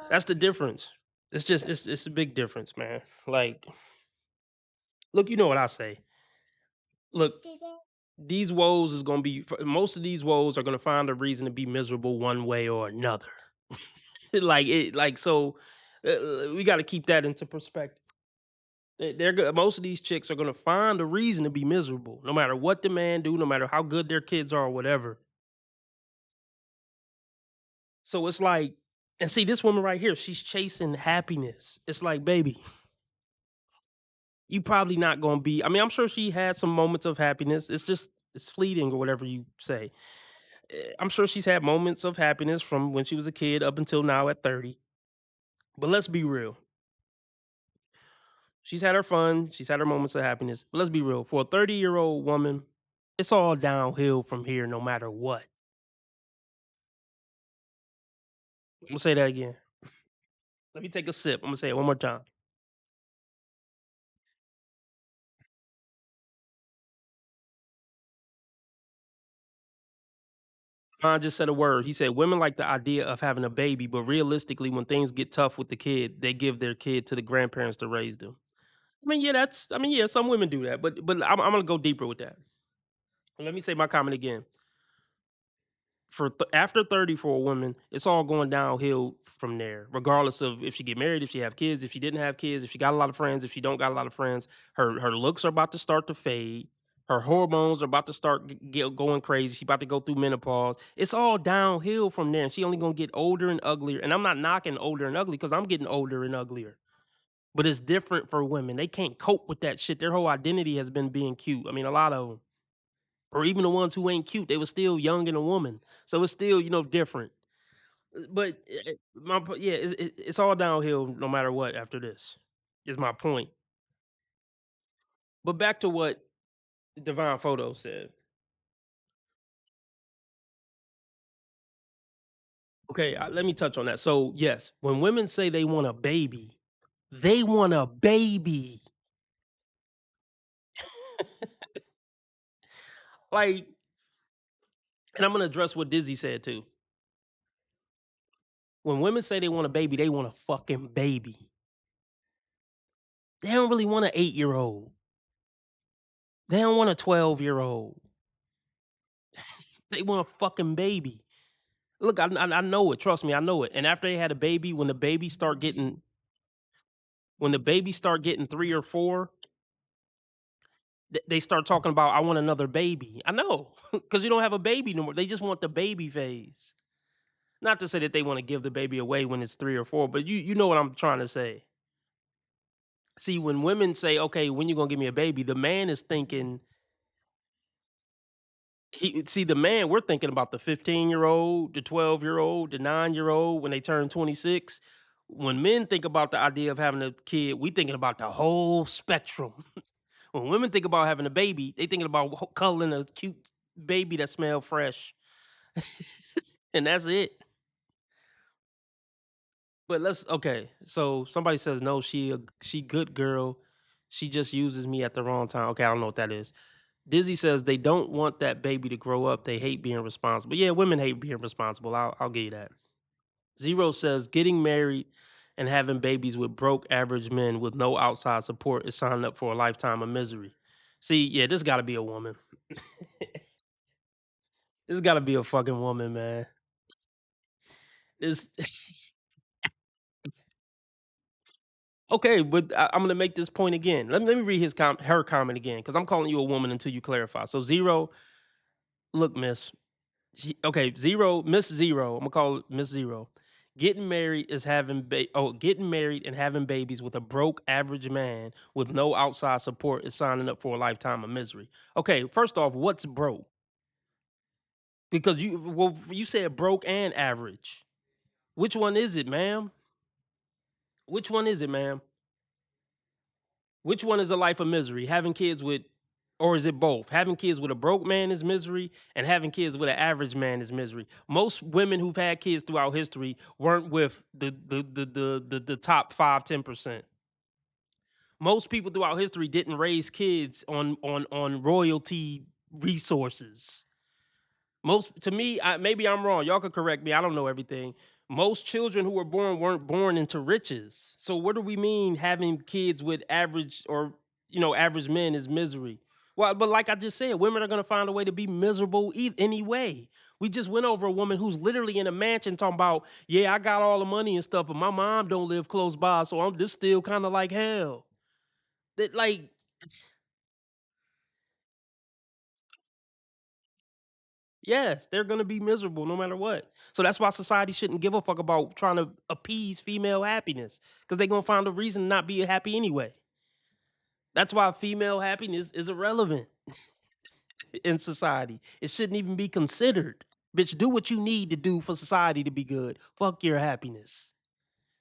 [SPEAKER 7] That's the difference. It's just it's a big difference, man. Like, look, you know what I say. Look, these woes is gonna be most of these woes are gonna find a reason to be miserable one way or another. Like so, we got to keep that into perspective. Most of these chicks are gonna find a reason to be miserable, no matter what the man do, no matter how good their kids are or whatever. So it's like, and see this woman right here, she's chasing happiness. It's like, baby, you probably not gonna be. I mean, I'm sure she had some moments of happiness. It's just it's fleeting or whatever you say. I'm sure she's had moments of happiness from when she was a kid up until now at 30. But let's be real. She's had her fun. She's had her moments of happiness. But let's be real. For a 30-year-old woman, it's all downhill from here, no matter what. I'm gonna say that again. Let me take a sip. I'm gonna say it one more time. John just said a word. He said women like the idea of having a baby, but realistically, when things get tough with the kid, they give their kid to the grandparents to raise them. I mean, yeah, that's. I mean, yeah, some women do that, but I'm gonna go deeper with that. Let me say my comment again. After 30 for a woman, it's all going downhill from there. Regardless of if she get married, if she have kids, if she didn't have kids, if she got a lot of friends, if she don't got a lot of friends, her looks are about to start to fade. Her hormones are about to start going crazy. She about to go through menopause. It's all downhill from there, and she only gonna get older and uglier. And I'm not knocking older and ugly because I'm getting older and uglier. But it's different for women. They can't cope with that shit. Their whole identity has been being cute. I mean, a lot of them, or even the ones who ain't cute, they were still young and a woman. So it's still, different. But yeah, it's all downhill no matter what after this. Is my point. But back to what Divine Photo said. Okay, let me touch on that. So yes, when women say they want a baby, they want a baby. Like, and I'm gonna address what Dizzy said too. When women say they want a baby, they want a fucking baby. They don't really want an 8-year-old. They don't want a 12-year-old. They want a fucking baby. Look, I know it. Trust me, I know it. And after they had a baby, when the baby start getting 3 or 4, they start talking about, I want another baby. I know, because you don't have a baby no more. They just want the baby phase. Not to say that they want to give the baby away when it's 3 or 4, but you know what I'm trying to say. See, when women say, okay, when you gonna give me a baby, the man is thinking, the man, we're thinking about the 15-year-old, the 12-year-old, the 9-year-old when they turn 26. When men think about the idea of having a kid, we thinking about the whole spectrum. When women think about having a baby, they thinking about cuddling a cute baby that smell fresh, and that's it. But okay. So somebody says no, she good girl. She just uses me at the wrong time. Okay, I don't know what that is. Dizzy says they don't want that baby to grow up. They hate being responsible. Yeah, women hate being responsible. I'll give you that. Zero says getting married and having babies with broke average men with no outside support is signing up for a lifetime of misery. See, yeah, this got to be a woman. This got to be a fucking woman, man. This okay, but I'm gonna make this point again. Let me read her comment again, because I'm calling you a woman until you clarify. So Zero, look, Miss. Okay, Zero, Miss Zero. I'm gonna call it Miss Zero. Getting married is getting married and having babies with a broke average man with no outside support is signing up for a lifetime of misery. Okay, first off, what's broke? Because you said broke and average. Which one is it, ma'am? Which one is it, ma'am? Which one is a life of misery? Having kids with, or is it both? Having kids with a broke man is misery, and having kids with an average man is misery. Most women who've had kids throughout history weren't with the top 5-10%. Most people throughout history didn't raise kids on royalty resources. Most, to me, maybe I'm wrong. Y'all could correct me. I don't know everything. Most children who were born weren't born into riches. So what do we mean having kids with average, or average men is misery? Well, but like I just said, women are gonna find a way to be miserable anyway. We just went over a woman who's literally in a mansion talking about, yeah, I got all the money and stuff, but my mom don't live close by, so I'm just still kind of like hell. That, like, yes, they're gonna be miserable no matter what. So that's why society shouldn't give a fuck about trying to appease female happiness, because they're gonna find a reason to not be happy anyway. That's why female happiness is irrelevant in society. It shouldn't even be considered. Bitch, do what you need to do for society to be good. Fuck your happiness.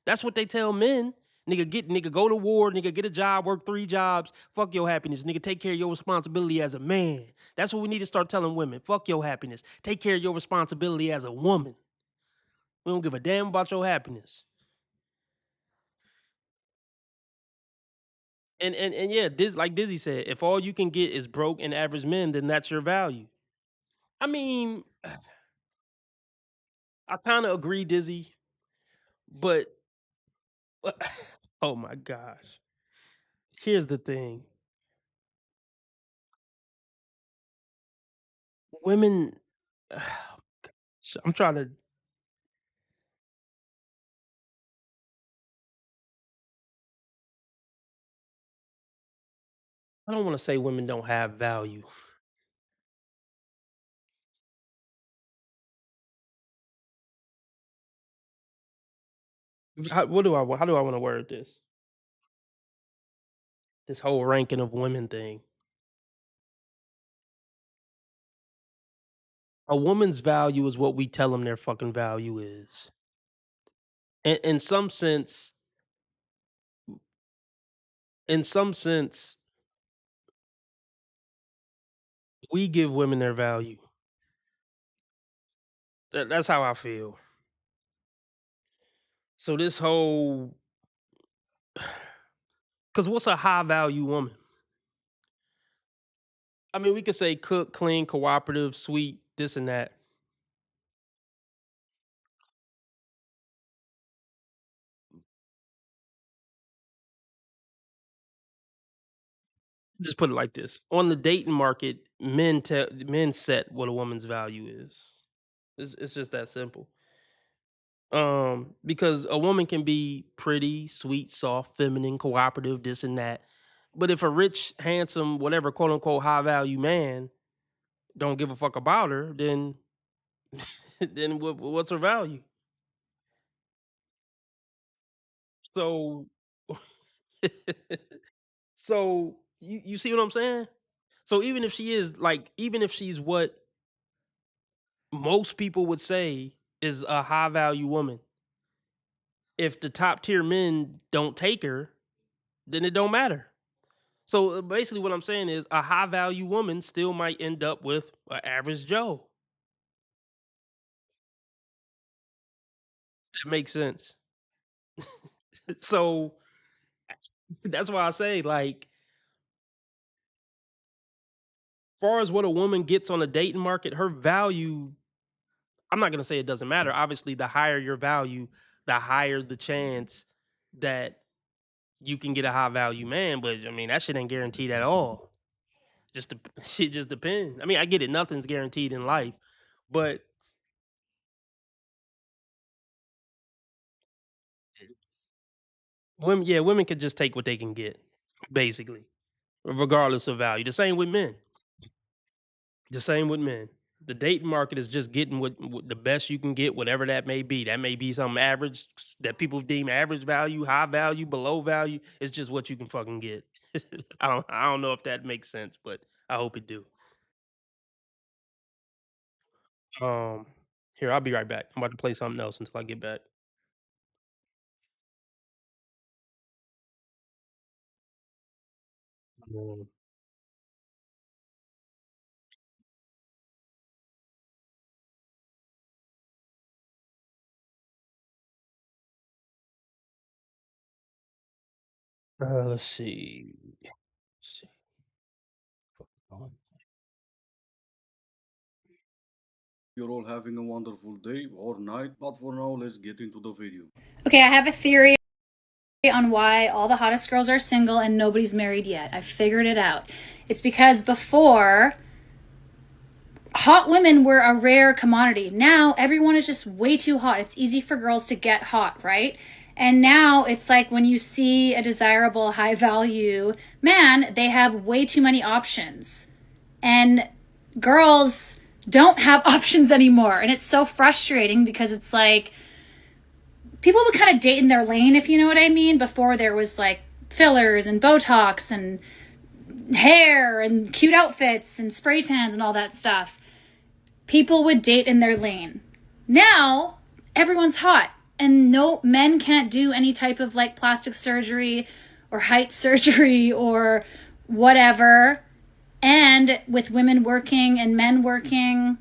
[SPEAKER 7] That's what they tell men. Nigga, go to war, nigga, get a job, work 3 jobs. Fuck your happiness. Nigga, take care of your responsibility as a man. That's what we need to start telling women. Fuck your happiness. Take care of your responsibility as a woman. We don't give a damn about your happiness. And yeah, like Dizzy said, if all you can get is broke and average men, then that's your value. I mean, I kind of agree, Dizzy, but oh my gosh. Here's the thing. Women, I'm trying to, I don't want to say women don't have value. How do I want to word this? This whole ranking of women thing. A woman's value is what we tell them their fucking value is. In some sense, in some sense, we give women their value. That's how I feel. So this whole, because what's a high value woman? I mean, we could say cook, clean, cooperative, sweet, this and that. Just put it like this: on the dating market, men set what a woman's value is. It's just that simple. Because a woman can be pretty, sweet, soft, feminine, cooperative, this and that, But if a rich, handsome, whatever, quote unquote, high value man don't give a fuck about her, then then what's her value? So so you see what I'm saying? So even if she is like, even if she's what most people would say is a high value woman, if the top tier men don't take her, then it don't matter. So basically, what I'm saying is a high value woman still might end up with an average Joe. That makes sense. So that's why I say, like, far as what a woman gets on the dating market, her value, I'm not gonna say it doesn't matter. Obviously, the higher your value, the higher the chance that you can get a high value man. But I mean, that shit ain't guaranteed at all. Shit just depends. I mean, I get it. Nothing's guaranteed in life, but women, yeah, women could just take what they can get, basically, regardless of value. The same with men. The same with men. The dating market is just getting what the best you can get, whatever that may be. That may be some average that people deem average value, high value, below value. It's just what you can fucking get. I don't know if that makes sense, but I hope it do. Um, Here, I'll be right back. I'm about to play something else until I get back. Um, let's see. Let's see.
[SPEAKER 16] You're all having a wonderful day or night, but for now, let's get into the video.
[SPEAKER 17] Okay, I have a theory on why all the hottest girls are single and nobody's married yet. I figured it out. It's because before, hot women were a rare commodity. Now everyone is just way too hot. It's easy for girls to get hot, right? And now it's like when you see a desirable, high value man, they have way too many options. And girls don't have options anymore. And it's so frustrating because it's like, people would kind of date in their lane, if you know what I mean. Before there was like fillers and Botox and hair and cute outfits and spray tans and all that stuff. People would date in their lane. Now, everyone's hot. And no, men can't do any type of like plastic surgery or height surgery or whatever. And with women working and men working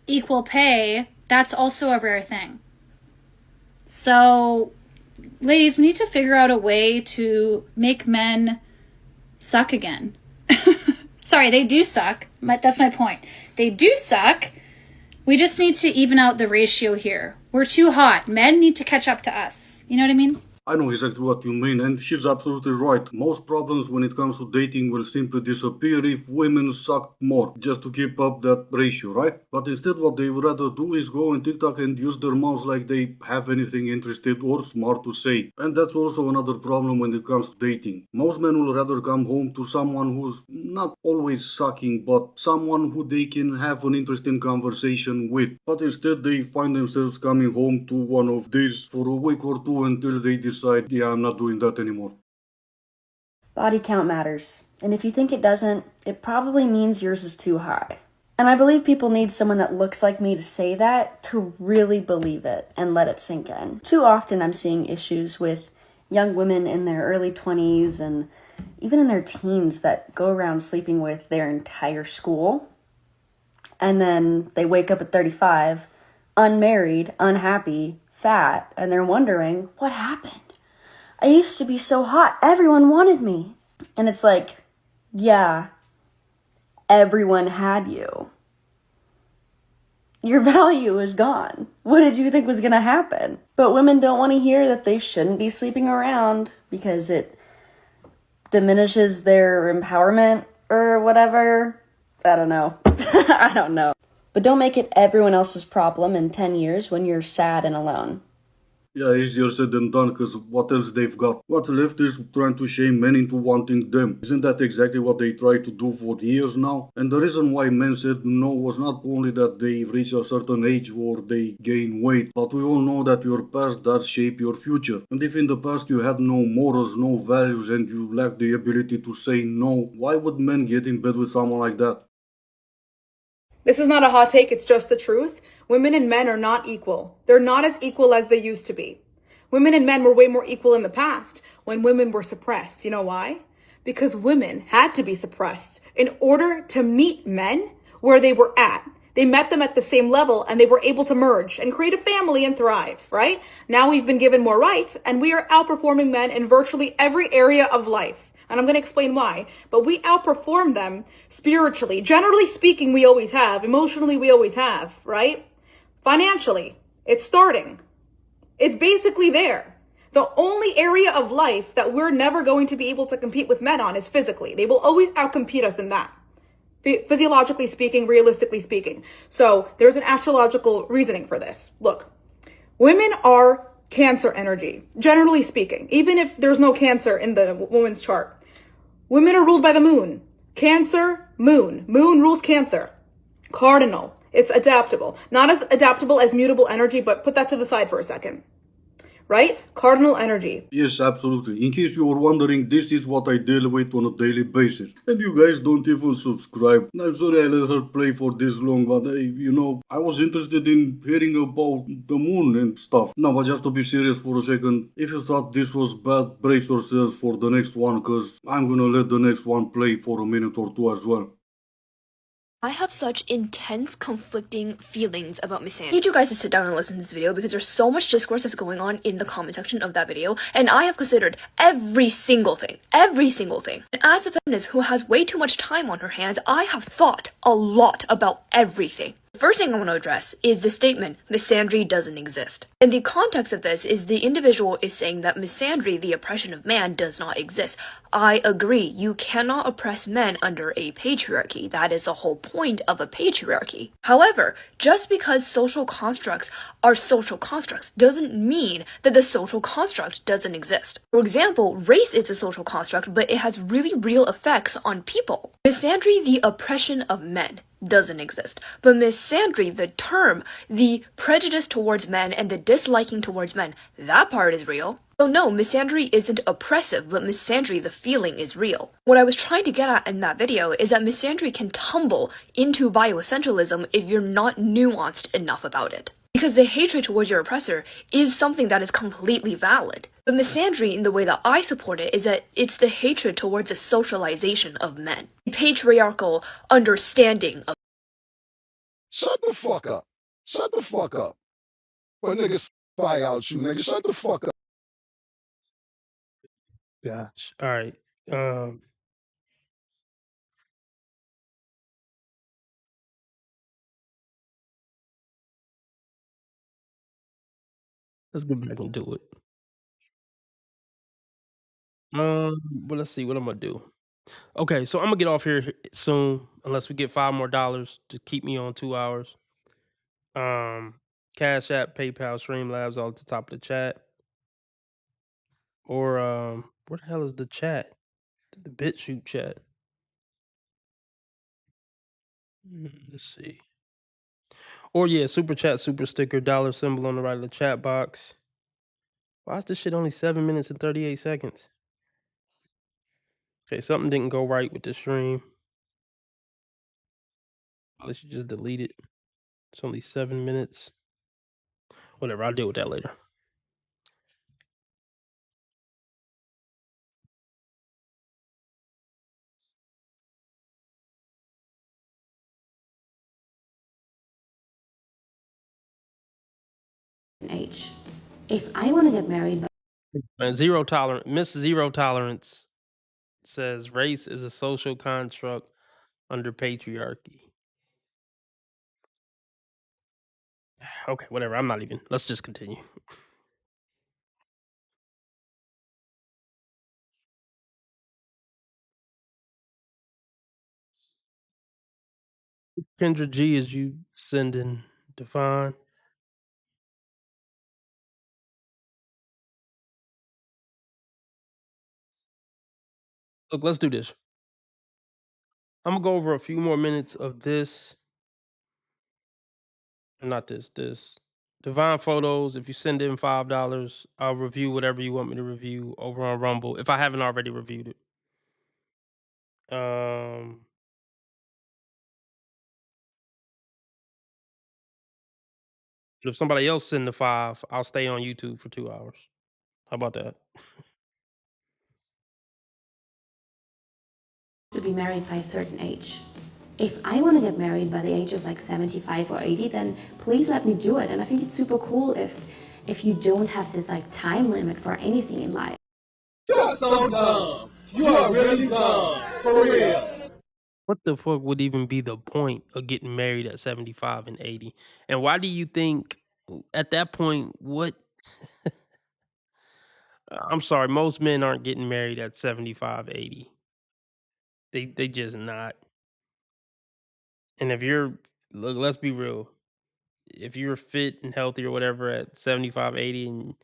[SPEAKER 17] equal pay, that's also a rare thing. So, ladies, we need to figure out a way to make men suck again. Sorry, they do suck. That's my point. They do suck. We just need to even out the ratio here. We're too hot. Men need to catch up to us. You know what I mean?
[SPEAKER 16] I know exactly what you mean, and she's absolutely right. Most problems when it comes to dating will simply disappear if women suck more, just to keep up that ratio, right? But instead what they would rather do is go on TikTok and use their mouths like they have anything interesting or smart to say. And that's also another problem when it comes to dating. Most men will rather come home to someone who's not always sucking, but someone who they can have an interesting conversation with. But instead they find themselves coming home to one of these for a week or two until they decide, yeah, I'm not doing that anymore.
[SPEAKER 2] Body count matters. And if you think it doesn't, it probably means yours is too high. And I believe people need someone that looks like me to say that, to really believe it and let it sink in. Too often I'm seeing issues with young women in their early 20s and even in their teens that go around sleeping with their entire school. And then they wake up at 35, unmarried, unhappy, fat, and they're wondering, what happened? I used to be so hot. Everyone wanted me. And it's like, yeah, everyone had you. Your value is gone. What did you think was going to happen? But women don't want to hear that they shouldn't be sleeping around because it diminishes their empowerment or whatever. I don't know. I don't know. But don't make it everyone else's problem in 10 years when you're sad and alone.
[SPEAKER 16] Yeah, easier said than done, because what else they've got? What left is trying to shame men into wanting them. Isn't that exactly what they try to do for years now? And the reason why men said no was not only that they reach a certain age or they gain weight, but we all know that your past does shape your future. And if in the past you had no morals, no values, and you lack the ability to say no, why would men get in bed with someone like that?
[SPEAKER 8] This is not a hot take, it's just the truth. Women and men are not equal. They're not as equal as they used to be. Women and men were way more equal in the past when women were suppressed. You know why? Because women had to be suppressed in order to meet men where they were at. They met them at the same level and they were able to merge and create a family and thrive, right? Now we've been given more rights and we are outperforming men in virtually every area of life. And I'm going to explain why. But we outperform them spiritually. Generally speaking, we always have. Emotionally, we always have, right? Financially, it's starting. It's basically there. The only area of life that we're never going to be able to compete with men on is physically. They will always outcompete us in that. Physiologically speaking, realistically speaking. So there's an astrological reasoning for this. Look, women are Cancer energy, generally speaking, even if there's no Cancer in the woman's chart. Women are ruled by the moon. Cancer, moon. Moon rules Cancer. Cardinal. It's adaptable. Not as adaptable as mutable energy, but put that to the side for a second. Right? Cardinal energy.
[SPEAKER 16] Yes, absolutely. In case you were wondering, this is what I deal with on a daily basis. And you guys don't even subscribe. I'm sorry I let her play for this long, but I was interested in hearing about the moon and stuff. No, but just to be serious for a second, if you thought this was bad, brace yourselves for the next one, cause I'm gonna let the next one play for a minute or two as well.
[SPEAKER 18] I have such intense conflicting feelings about misandry. I need you guys to sit down and listen to this video because there's so much discourse that's going on in the comment section of that video, and I have considered every single thing. And as a feminist who has way too much time on her hands, I have thought a lot about everything. The first thing I want to address is the statement, misandry doesn't exist. And the context of this is the individual is saying that misandry, the oppression of man, does not exist. I agree, you cannot oppress men under a patriarchy. That is the whole point of a patriarchy. However, just because social constructs are social constructs doesn't mean that the social construct doesn't exist. For example, race is a social construct, but it has really real effects on people. Misandry, the oppression of men, doesn't exist. But misandry, the term, the prejudice towards men and the disliking towards men, that part is real. So no, misandry isn't oppressive, but misandry, the feeling, is real. What I was trying to get at in that video is that misandry can tumble into bioessentialism if you're not nuanced enough about it. Because the hatred towards your oppressor is something that is completely valid. But misandry, in the way that I support it, is that it's the hatred towards the socialization of men. Patriarchal understanding of—
[SPEAKER 19] Shut the fuck up. Shut the fuck up. Well, niggas fire out you, nigga. Shut the fuck up.
[SPEAKER 7] Gosh. All right. Let's get back into it. But let's see what I'm gonna do. Okay, so I'm gonna get off here soon, unless we get $5 more to keep me on 2 hours. Cash App, PayPal, Streamlabs, all at the top of the chat. Or where the hell is the chat? The BitChute chat. Let's see. Or yeah, super chat, super sticker, dollar symbol on the right of the chat box. Why is this shit only 7 minutes and 38 seconds? Okay, something didn't go right with the stream. I should just delete it. It's only 7 minutes. Whatever, I'll deal with that later.
[SPEAKER 2] Age. If I want to get married,
[SPEAKER 7] And zero tolerance, Miss Zero Tolerance says race is a social construct under patriarchy. Okay, whatever. I'm not even. Let's just continue. Kendra G, is you sending Devon? Look, let's do this. I'm gonna go over a few more minutes of this. Not this. This Divine Photos. If you send in $5, I'll review whatever you want me to review over on Rumble. If I haven't already reviewed it. But if somebody else send the 5, I'll stay on YouTube for 2 hours. How about that?
[SPEAKER 2] To be married by a certain age. If I want to get married by the age of like 75 or 80, then please let me do it. And I think it's super cool if you don't have this like time limit for anything in life.
[SPEAKER 20] You're so dumb. You are really dumb. For real.
[SPEAKER 7] What the fuck would even be the point of getting married at 75 and 80? And why do you think at that point, what? I'm sorry, most men aren't getting married at 75, 80. They just not. And if you're, look, let's be real. If you're fit and healthy or whatever at 75, 80, and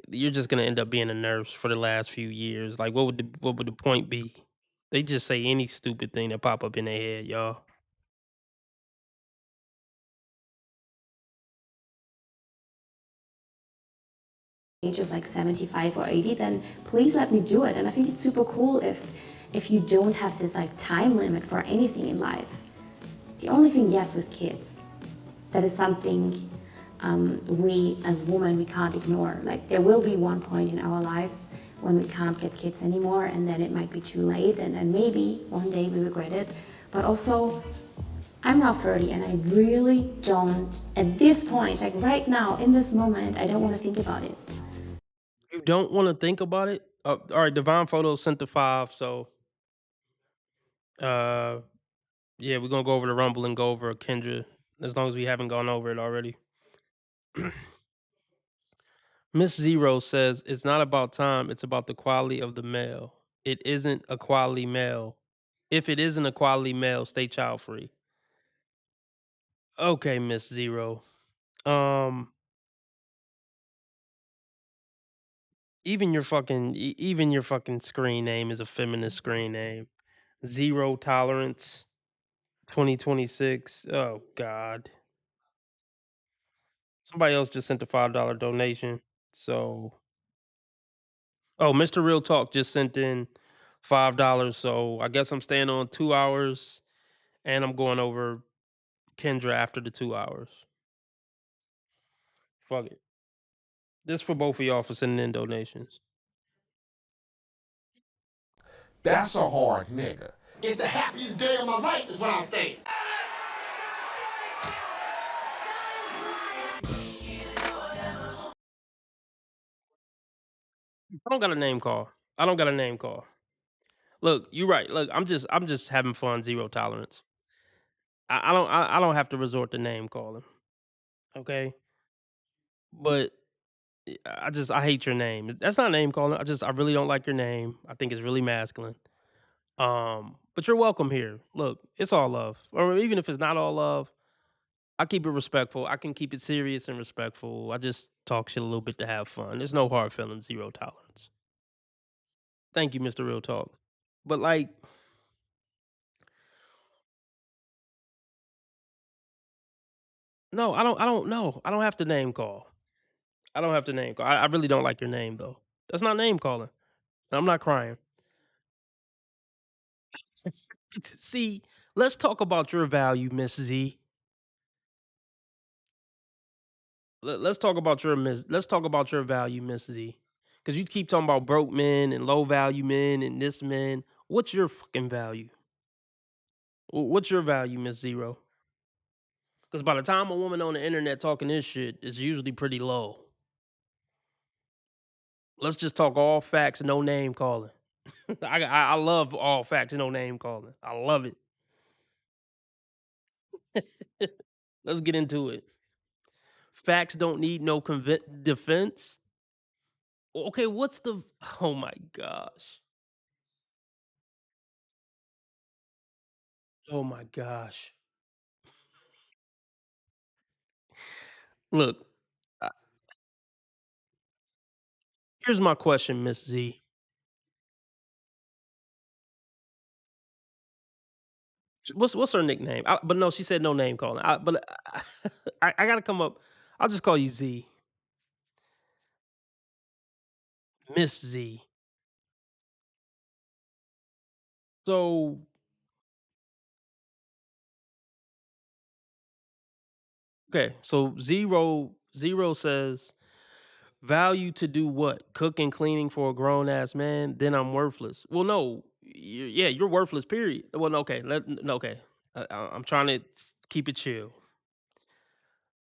[SPEAKER 7] you're just gonna end up being a nurse for the last few years. Like, what would the point be? They just say any stupid thing that pop up in their head, y'all.
[SPEAKER 2] Age of like 75 or 80, then please let me do it. And I think it's super cool if you don't have this like time limit for anything in life. The only thing, yes, with kids, that is something we as women, we can't ignore. Like there will be one point in our lives when we can't get kids anymore, and then it might be too late, and then maybe one day we regret it. But also, I'm now 30 and I really don't, at this point, like right now, in this moment, I don't want to think about it.
[SPEAKER 7] You don't want to think about it? All right, Divine Photos sent the 5, so yeah, we're gonna go over the Rumble and go over Kendra, as long as we haven't gone over it already. Miss Zero says it's not about time, it's about the quality of the male. It isn't a quality male. If it isn't a quality male, stay child free. Okay, Miss Zero. Even your fucking screen name is a feminist screen name. Zero tolerance 2026. Oh God. Somebody else just sent a $5 donation. So oh, Mr. Real Talk just sent in $5. So I guess I'm staying on 2 hours and I'm going over Kendra after the 2 hours. Fuck it. This for both of y'all for sending in donations.
[SPEAKER 14] That's a hard nigga.
[SPEAKER 20] It's the happiest day of my life, is what I'm saying.
[SPEAKER 7] I don't got a name call. I don't got a name call. Look, you're right. Look, I'm just having fun. Zero tolerance. I don't have to resort to name calling. Okay, but I hate your name. That's not name calling. I really don't like your name. I think it's really masculine. But you're welcome here. Look, it's all love. Or even if it's not all love, I keep it respectful. I can keep it serious and respectful. I just talk shit a little bit to have fun. There's no hard feelings. Zero tolerance. Thank you, Mr. Real Talk. But like, no, I don't. I don't know. I don't have to name call. I don't have to name call. I really don't like your name though. That's not name calling. I'm not crying. See, let's talk about your value, Miss Z. Let's talk about your miss. Let's talk about your value, Miss Z. Because you keep talking about broke men and low value men and this men. What's your fucking value? What's your value, Miss Zero? Because by the time a woman on the internet talking this shit, it's usually pretty low. Let's just talk all facts, no name calling. I love all facts, no name calling. I love it. Let's get into it. Facts don't need no defense. Okay, what's the? Oh my gosh. Oh my gosh. Look, uh, here's my question, Miss Z. What's her nickname? But no, she said no name calling. But I gotta come up. I'll just call you Z, Miss Z. So okay, so zero says value to do what? Cooking, cleaning for a grown ass man. Then I'm worthless. Well, no, yeah, you're worthless. Period. Well, no, okay, no, okay. I'm trying to keep it chill.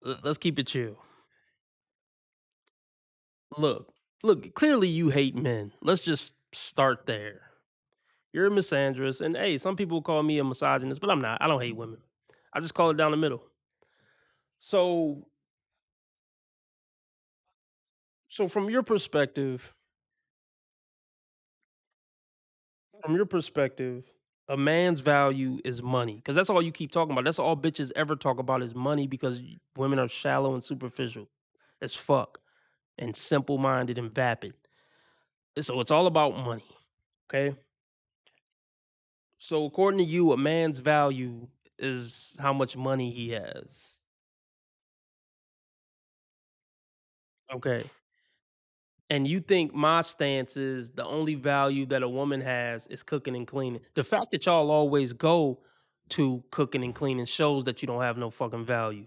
[SPEAKER 7] Let's keep it chill. Look, look. Clearly, you hate men. Let's just start there. You're a misandrist, and hey, some people call me a misogynist, but I'm not. I don't hate women. I just call it down the middle. So, so from your perspective, a man's value is money because that's all you keep talking about. That's all bitches ever talk about is money because women are shallow and superficial as fuck and simple minded and vapid. So it's all about money. Okay. So according to you, a man's value is how much money he has. Okay. And you think my stance is the only value that a woman has is cooking and cleaning. The fact that y'all always go to cooking and cleaning shows that you don't have no fucking value.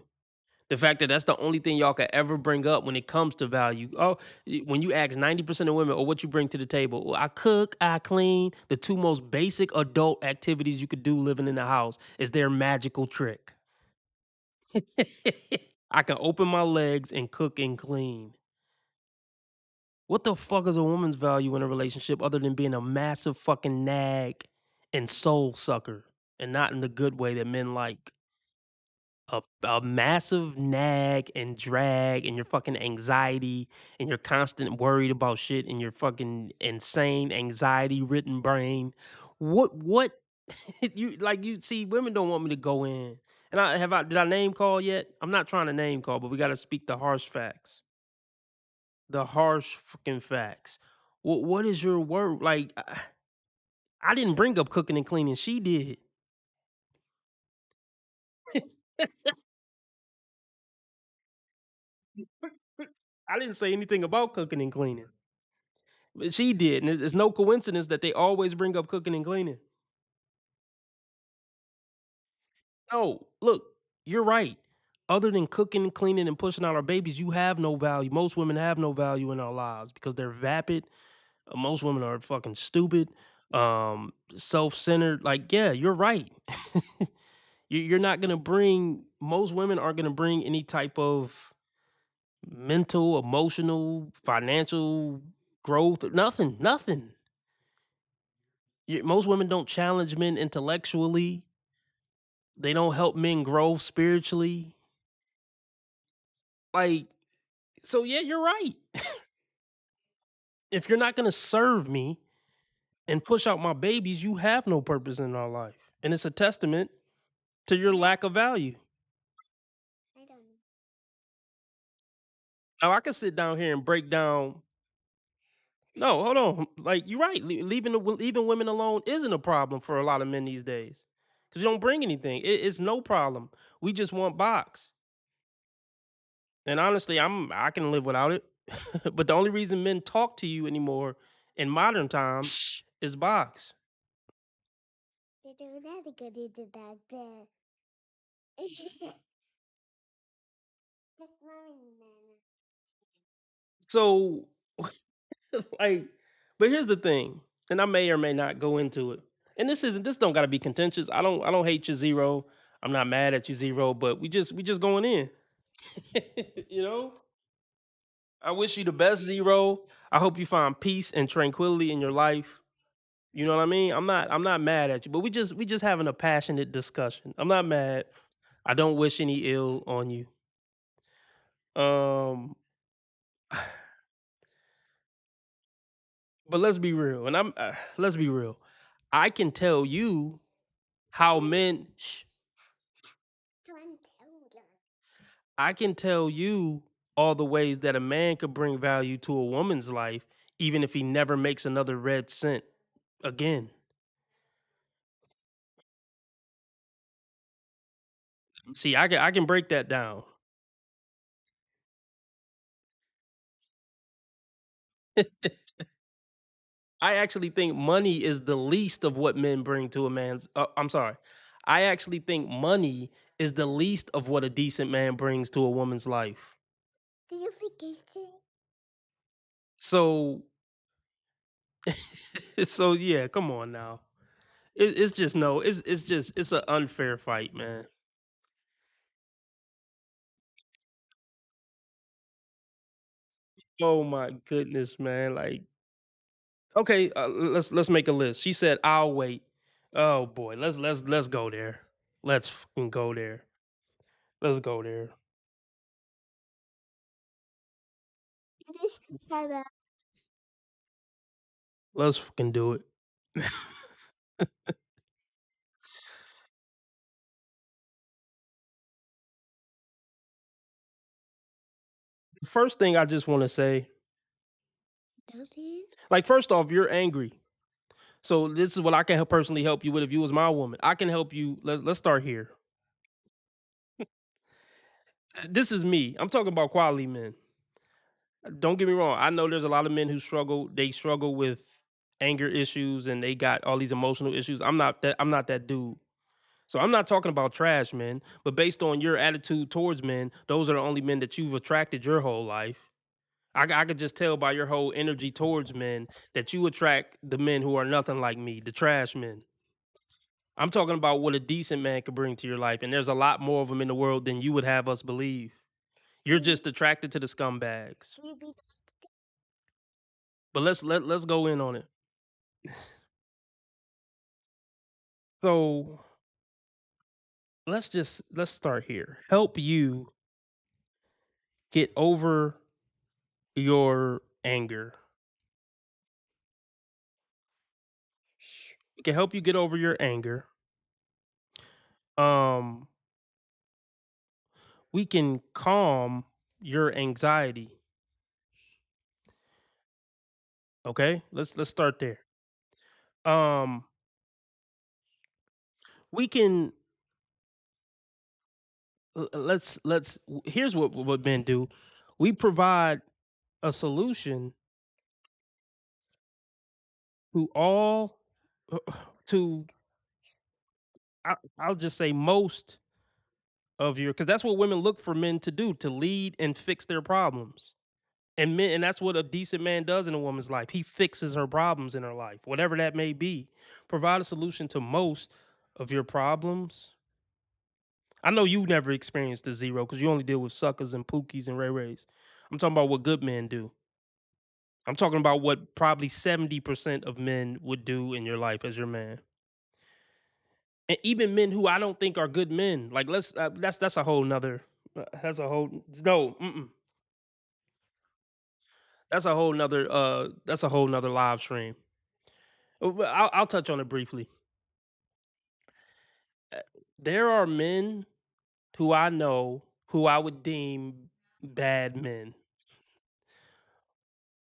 [SPEAKER 7] The fact that that's the only thing y'all could ever bring up when it comes to value. Oh, when you ask 90% of women, or what you bring to the table, well, I cook, I clean. The two most basic adult activities you could do living in the house is their magical trick. I can open my legs and cook and clean. What the fuck is a woman's value in a relationship other than being a massive fucking nag and soul sucker? And not in the good way that men like. A massive nag and drag and your fucking anxiety and your constant worried about shit and your fucking insane anxiety ridden brain. What you see women don't want me to go in. And did I name call yet? I'm not trying to name call, but we got to speak the harsh facts. The harsh fucking facts. What is your word? Like I didn't bring up cooking and cleaning. She did. I didn't say anything about cooking and cleaning. But she did, and it's no coincidence that they always bring up cooking and cleaning. No, look, you're right. Other than cooking, cleaning, and pushing out our babies, you have no value. Most women have no value in our lives because they're vapid. Most women are fucking stupid, self-centered. Like, yeah, you're right. You're not gonna bring. Most women aren't gonna bring any type of mental, emotional, financial growth. Nothing. Nothing. Most women don't challenge men intellectually. They don't help men grow spiritually. Like, so yeah, you're right. If you're not gonna serve me and push out my babies, you have no purpose in our life. And it's a testament to your lack of value. Now I can sit down here and break down. No, hold on. Like you're right. Leaving women alone isn't a problem for a lot of men these days because you don't bring anything. It's no problem. We just want box. And honestly, I can live without it. But the only reason men talk to you anymore in modern times is box. So, like, but here's the thing, and I may or may not go into it. And this don't gotta be contentious. I don't hate you, Zero. I'm not mad at you, Zero, but we just going in. You know? I wish you the best, Zero. I hope you find peace and tranquility in your life. You know what I mean? I'm not mad at you, but we just having a passionate discussion. I'm not mad. I don't wish any ill on you. Um but let's be real. And let's be real. I can tell you how men I can tell you all the ways that a man could bring value to a woman's life even if he never makes another red cent again. See, I can break that down. I actually think money is the least of what men bring to a man's. I'm sorry. I actually think money is the least of what a decent man brings to a woman's life.
[SPEAKER 15] Do you forget it?
[SPEAKER 7] So, so yeah, come on now. It's just no. It's just it's an unfair fight, man. Oh my goodness, man. Like, okay, let's make a list. She said, "I'll wait." Oh boy, let's go there. Let's fucking go there. Let's go there. Let's fucking do it. First thing I just want to say, like, first off, you're angry. So this is what I can personally help you with. If you was my woman, I can help you. Let's start here. This is me. I'm talking about quality men. Don't get me wrong. I know there's a lot of men who struggle. They struggle with anger issues and they got all these emotional issues. I'm not that. I'm not that dude. So I'm not talking about trash men, but based on your attitude towards men, those are the only men that you've attracted your whole life. I could just tell by your whole energy towards men that you attract the men who are nothing like me, the trash men. I'm talking about what a decent man could bring to your life, and there's a lot more of them in the world than you would have us believe. You're just attracted to the scumbags. But let's go in on it. So let's start here. Help you get over your anger. We can help you get over your anger. Um, we can calm your anxiety. Okay, let's start there. Um, we can let's here's what men do. We provide a solution to all to I'll just say most of your because that's what women look for men to do, to lead and fix their problems. And that's what a decent man does in a woman's life. He fixes her problems in her life, whatever that may be. Provide a solution to most of your problems. I know you never experienced the zero because you only deal with suckers and pookies and ray rays. I'm talking about what good men do. I'm talking about what probably 70% of men would do in your life as your man. And even men who I don't think are good men. Like that's a whole nother that's a whole no, that's a whole nother live stream. But I'll touch on it briefly. There are men who I know who I would deem bad men,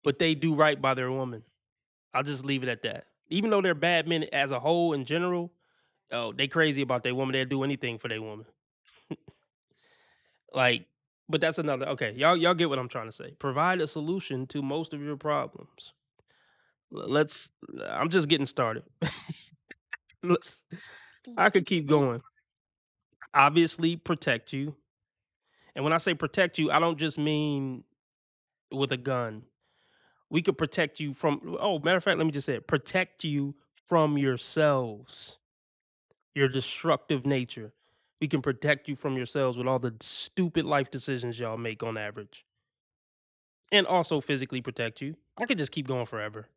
[SPEAKER 7] but they do right by their woman. I'll just leave it at that. Even though they're bad men as a whole in general, oh, they crazy about their woman. They'll do anything for their woman. Like, but that's another. Okay, y'all get what I'm trying to say. Provide a solution to most of your problems. Let's. I'm just getting started. Let's. I could keep going. Obviously, protect you. And when I say protect you, I don't just mean with a gun. We could protect you from. Oh, matter of fact, let me just say it. Protect you from yourselves, your destructive nature. We can protect you from yourselves with all the stupid life decisions y'all make on average. And also physically protect you. I could just keep going forever.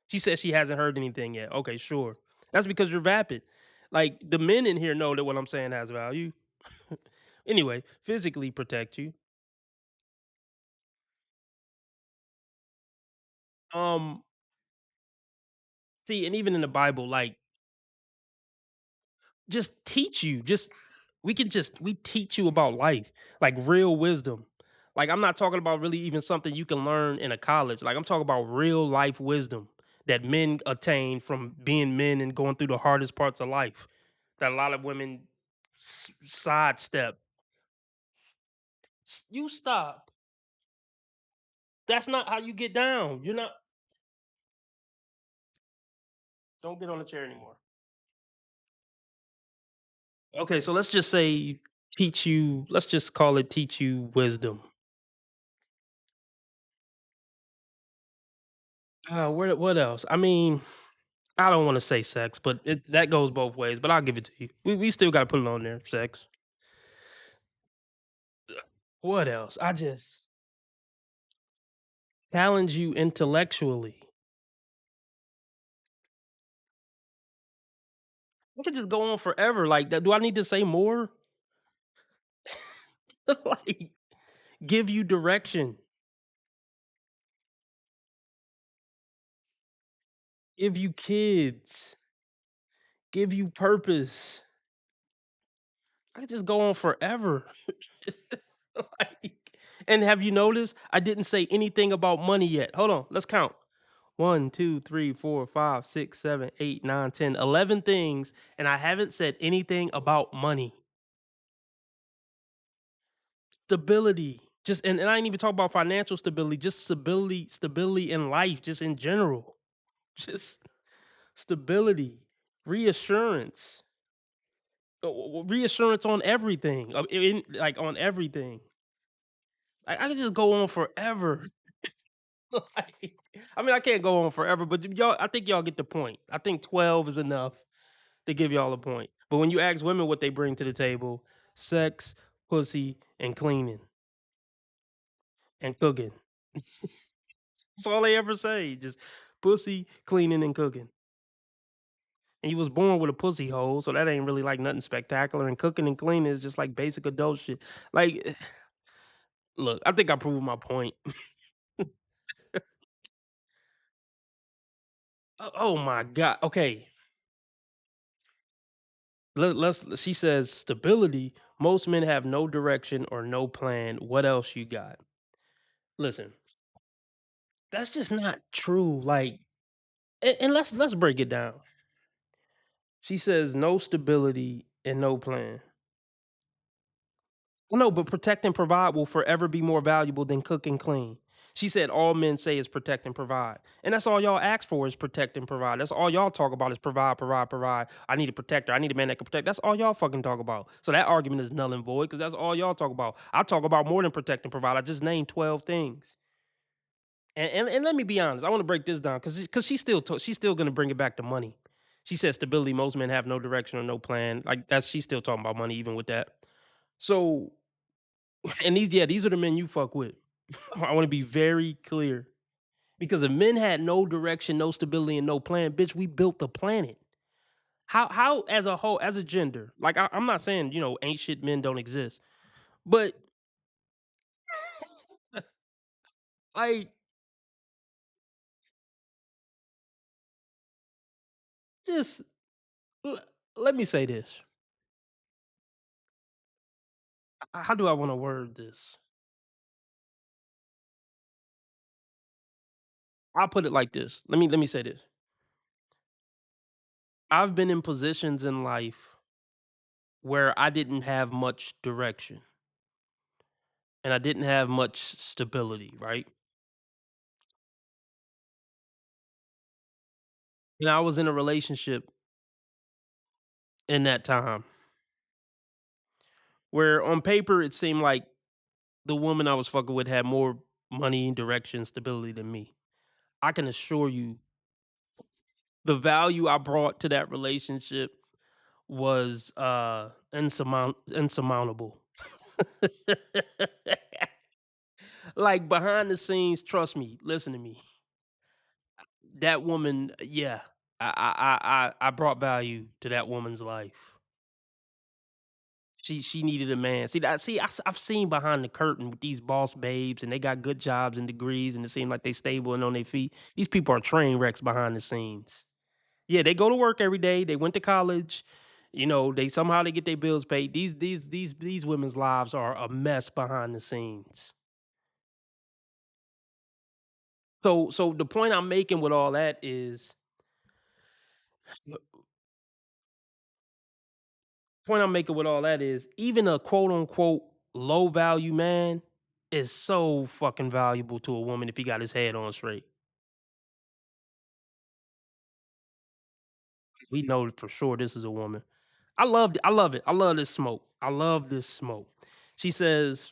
[SPEAKER 7] She says she hasn't heard anything yet. Okay, sure. That's because you're vapid. Like the men in here know that what I'm saying has value. Anyway, physically protect you. Um, See, and even in the Bible, like just teach you. We teach you about life, like real wisdom. Like I'm not talking about really even something you can learn in a college. Like I'm talking about real life wisdom that men attain from being men and going through the hardest parts of life that a lot of women sidestep. You stop. That's not how you get down. You're not. Don't get on the chair anymore. Okay, so let's just say teach you. Let's just call it teach you wisdom. What else? I mean, I don't want to say sex, but that goes both ways. But I'll give it to you. We still got to put it on there. Sex. What else? I just challenge you intellectually. I could just go on forever like that. Do I need to say more? Like, give you direction, give you kids, give you purpose. I could just go on forever. Like, and have you noticed I didn't say anything about money yet? Hold on, let's count. 1, 2, 3, 4, 5, 6, 7, 8, 9, 10, 11 things, and I haven't said anything about money. Stability. Just and I ain't even talk about financial stability, just stability in life, just in general. Just stability, reassurance. Reassurance on everything. Like on everything. I could just go on forever. Like, I mean, I can't go on forever, but y'all, I think y'all get the point. I think 12 is enough to give y'all a point. But when you ask women what they bring to the table, sex, pussy, and cleaning and cooking. That's all they ever say. Just pussy, cleaning, and cooking. And you was born with a pussy hole, so that ain't really like nothing spectacular. And cooking and cleaning is just like basic adult shit. Like, look, I think I proved my point. Oh my god. Okay, let's. She says stability. Most men have no direction or no plan. What else you got? Listen, that's just not true. Like, and let's break it down. She says no stability and no plan. Well, no, but protect and provide will forever be more valuable than cook and clean. She said all men say is protect and provide. And that's all y'all ask for is protect and provide. That's all y'all talk about is provide, provide, provide. I need a protector. I need a man that can protect. That's all y'all fucking talk about. So that argument is null and void because that's all y'all talk about. I talk about more than protect and provide. I just named 12 things. And let me be honest. I want to break this down because she's still gonna bring it back to money. She said stability. Most men have no direction or no plan. Like she's still talking about money even with that. So and these are the men you fuck with. I want to be very clear. Because if men had no direction, no stability, and no plan, bitch, we built the planet. How as a whole, as a gender, like I'm not saying, ain't shit men don't exist. But like just l- let me say this. How do I want to word this? I'll put it like this. Let me say this. I've been in positions in life where I didn't have much direction and I didn't have much stability, right? And I was in a relationship in that time where on paper it seemed like the woman I was fucking with had more money, direction, stability than me. I can assure you the value I brought to that relationship was insurmountable. Like behind the scenes, trust me, listen to me. That woman, yeah, I brought value to that woman's life. She needed a man. I've seen behind the curtain with these boss babes, and they got good jobs and degrees, and it seems like they stable and on their feet. These people are train wrecks behind the scenes. Yeah, they go to work every day. They went to college. They somehow they get their bills paid. These women's lives are a mess behind the scenes. So the point I'm making with all that is Point I'm making with all that is even a quote unquote low value man is so fucking valuable to a woman if he got his head on straight. We know for sure this is a woman. I love it. I love this smoke. I love this smoke. She says,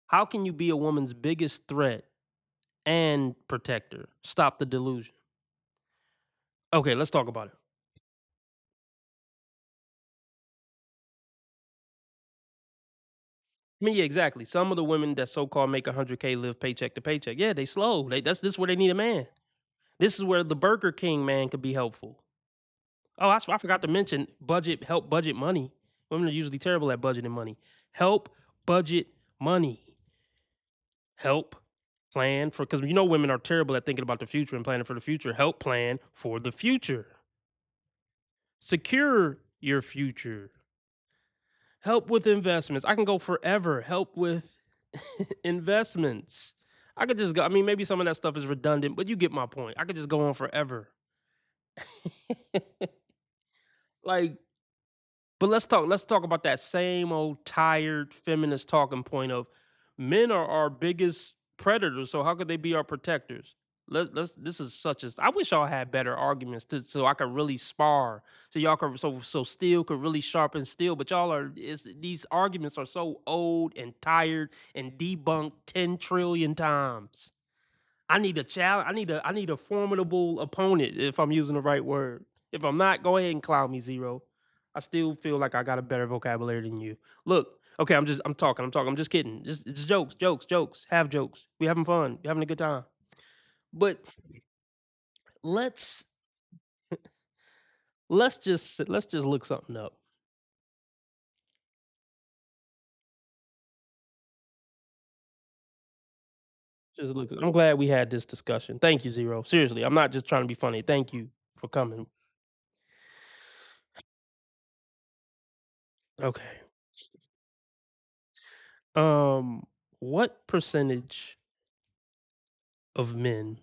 [SPEAKER 7] how can you be a woman's biggest threat and protector? Stop the delusion. Okay, let's talk about it. I mean, yeah, exactly. Some of the women that so-called make 100K live paycheck to paycheck. Yeah, they slow. This is where they need a man. This is where the Burger King man could be helpful. Oh, I forgot to mention help budget money. Women are usually terrible at budgeting money. Help budget money. Help plan for, because you know women are terrible at thinking about the future and planning for the future. Help plan for the future. Secure your future. Help with investments. I can go forever. Help with investments. I could just go. I mean, maybe some of that stuff is redundant, but you get my point. I could just go on forever. Like, but let's talk about that same old tired feminist talking point of men are our biggest predators, so how could they be our protectors? Let's this is such as I wish y'all had better arguments so I could really spar. So y'all could so steel could really sharpen steel, but y'all are these arguments are so old and tired and debunked 10 trillion times. I need a challenge. I need a formidable opponent if I'm using the right word. If I'm not, go ahead and clown me, Zero. I still feel like I got a better vocabulary than you. Look, okay, I'm talking. I'm just kidding. Just jokes. Have jokes. We having fun. We having a good time. But let's let's just look something up. Just look. I'm glad we had this discussion. Thank you, Zero. Seriously, I'm not just trying to be funny. Thank you for coming. Okay. What percentage of men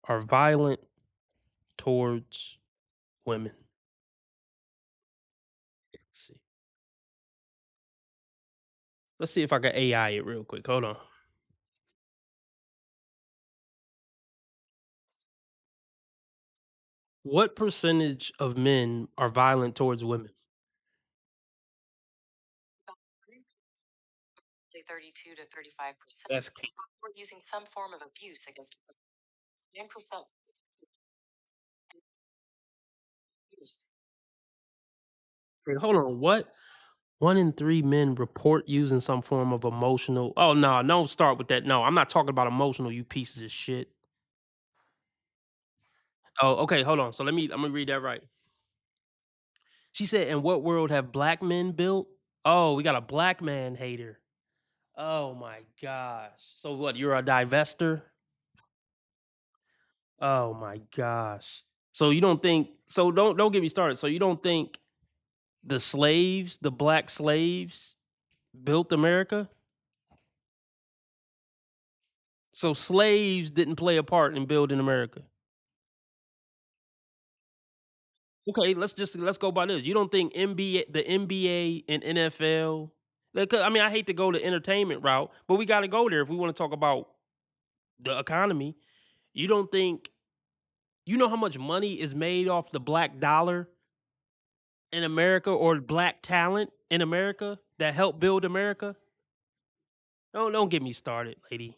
[SPEAKER 7] are violent towards women? Let's see. Let's see if I can AI it real quick. Hold on. What percentage of men are violent towards women?
[SPEAKER 21] 32 to 35%.
[SPEAKER 7] That's cl-
[SPEAKER 21] Report using some form of abuse against 9% abuse.
[SPEAKER 7] Wait, hold on. What? 1 in 3 men report using some form of emotional. Oh no, don't start with that. No, I'm not talking about emotional. You pieces of shit. Oh, okay. Hold on. So let me read that right. She said, "In what world have black men built?" Oh, we got a black man hater. Oh my gosh. So what? You're a divester? Oh my gosh. So you don't think so don't get me started. So you don't think the slaves, the black slaves built America? So slaves didn't play a part in building America. Okay, let's go by this. You don't think the NBA and NFL I mean, I hate to go the entertainment route, but we got to go there if we want to talk about the economy. You don't think you know how much money is made off the black dollar in America or black talent in America that helped build America? Don't get me started, lady.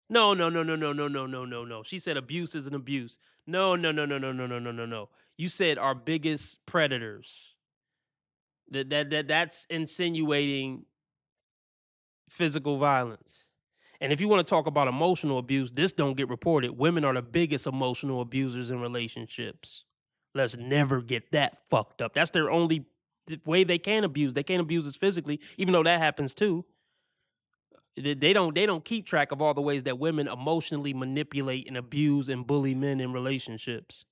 [SPEAKER 7] No, no, no, no, no, no, no, no, no, no. She said abuse is an abuse. No, no, no, no, no, no, no, no, no, no. You said our biggest predators. That's insinuating physical violence. And if you want to talk about emotional abuse, this don't get reported. Women are the biggest emotional abusers in relationships. Let's never get that fucked up. That's their only way they can abuse. They can't abuse us physically, even though that happens too. They don't keep track of all the ways that women emotionally manipulate and abuse and bully men in relationships.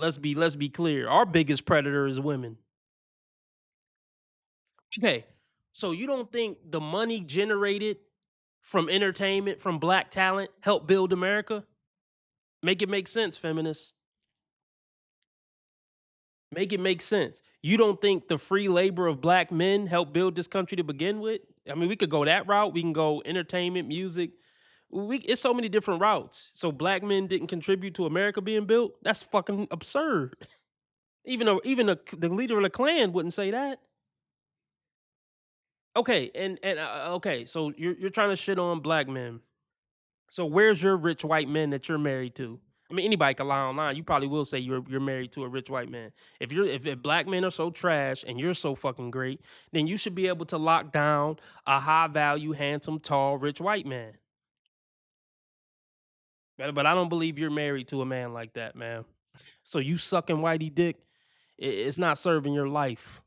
[SPEAKER 7] Let's be clear. Our biggest predator is women. Okay. So you don't think the money generated from entertainment, from black talent, helped build America? Make it make sense, feminists. Make it make sense. You don't think the free labor of black men helped build this country to begin with? I mean, we could go that route. We can go entertainment, music. It's so many different routes. So black men didn't contribute to America being built? That's fucking absurd. Even the leader of the Klan wouldn't say that. Okay, and okay, so you're trying to shit on black men. So where's your rich white men that you're married to? I mean, anybody can lie online. You probably will say you're married to a rich white man. If black men are so trash and you're so fucking great, then you should be able to lock down a high value, handsome, tall, rich white man. But I don't believe you're married to a man like that, man. So you sucking whitey dick, it's not serving your life.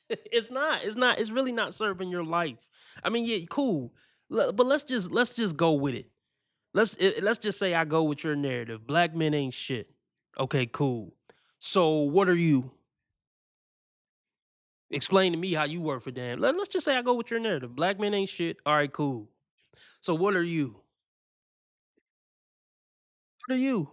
[SPEAKER 7] It's not. It's not. It's really not serving your life. I mean, yeah, cool. But let's just go with it. Let's just say I go with your narrative. Black men ain't shit. Okay, cool. So what are you? Explain to me how you work for damn. Let's just say I go with your narrative. Black men ain't shit. All right, cool. So what are you? What are you?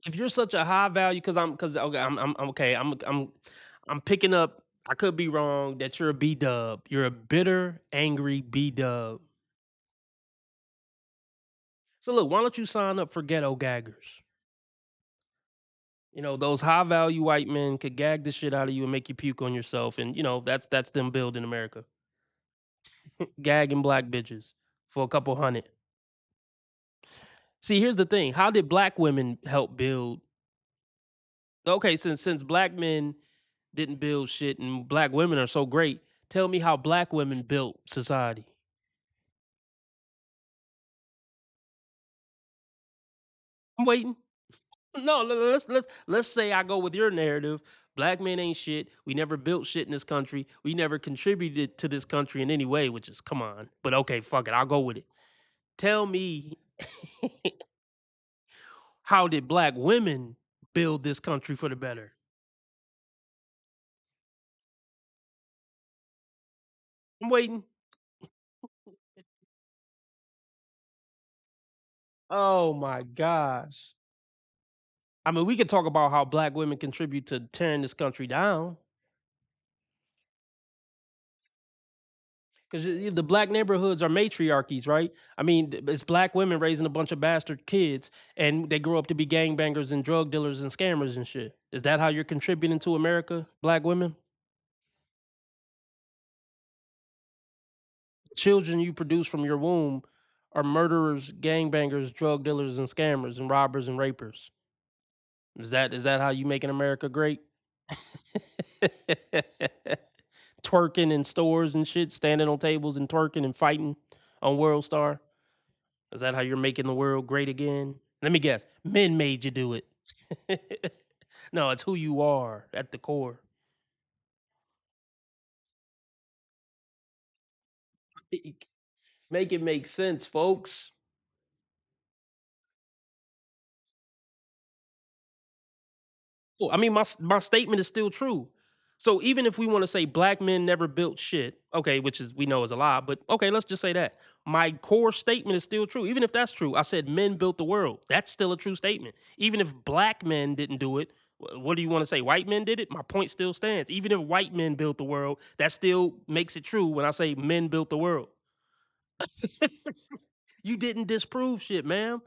[SPEAKER 7] If you're such a high value, because okay, I'm okay. I'm picking up. I could be wrong that you're a B dub. You're a bitter, angry B dub. So look, why don't you sign up for ghetto gaggers? Those high value white men could gag the shit out of you and make you puke on yourself, and that's them building America. Gagging black bitches for a couple hundred. See, here's the thing: how did black women help build? Okay, since black men didn't build shit and black women are so great, tell me how black women built society. I'm waiting. No, let's say I go with your narrative. Black men ain't shit. We never built shit in this country. We never contributed to this country in any way, which is come on. But okay, fuck it. I'll go with it. Tell me how did black women build this country for the better? I'm waiting. Oh my gosh. I mean, we could talk about how black women contribute to tearing this country down. Because the black neighborhoods are matriarchies, right? I mean, it's black women raising a bunch of bastard kids, and they grow up to be gangbangers and drug dealers and scammers and shit. Is that how you're contributing to America, black women? Children you produce from your womb are murderers, gangbangers, drug dealers, and scammers, and robbers and rapers. Is that how you making America great? Twerking in stores and shit, standing on tables and twerking and fighting on World Star. Is that how you're making the world great again? Let me guess. Men made you do it. No, it's who you are at the core. Make it make sense, folks. Well, I mean, my statement is still true. So even if we want to say black men never built shit, okay, which is we know is a lie, but okay, let's just say that. My core statement is still true. Even if that's true, I said men built the world. That's still a true statement. Even if black men didn't do it, what do you want to say? White men did it? My point still stands. Even if white men built the world, that still makes it true when I say men built the world. You didn't disprove shit, ma'am.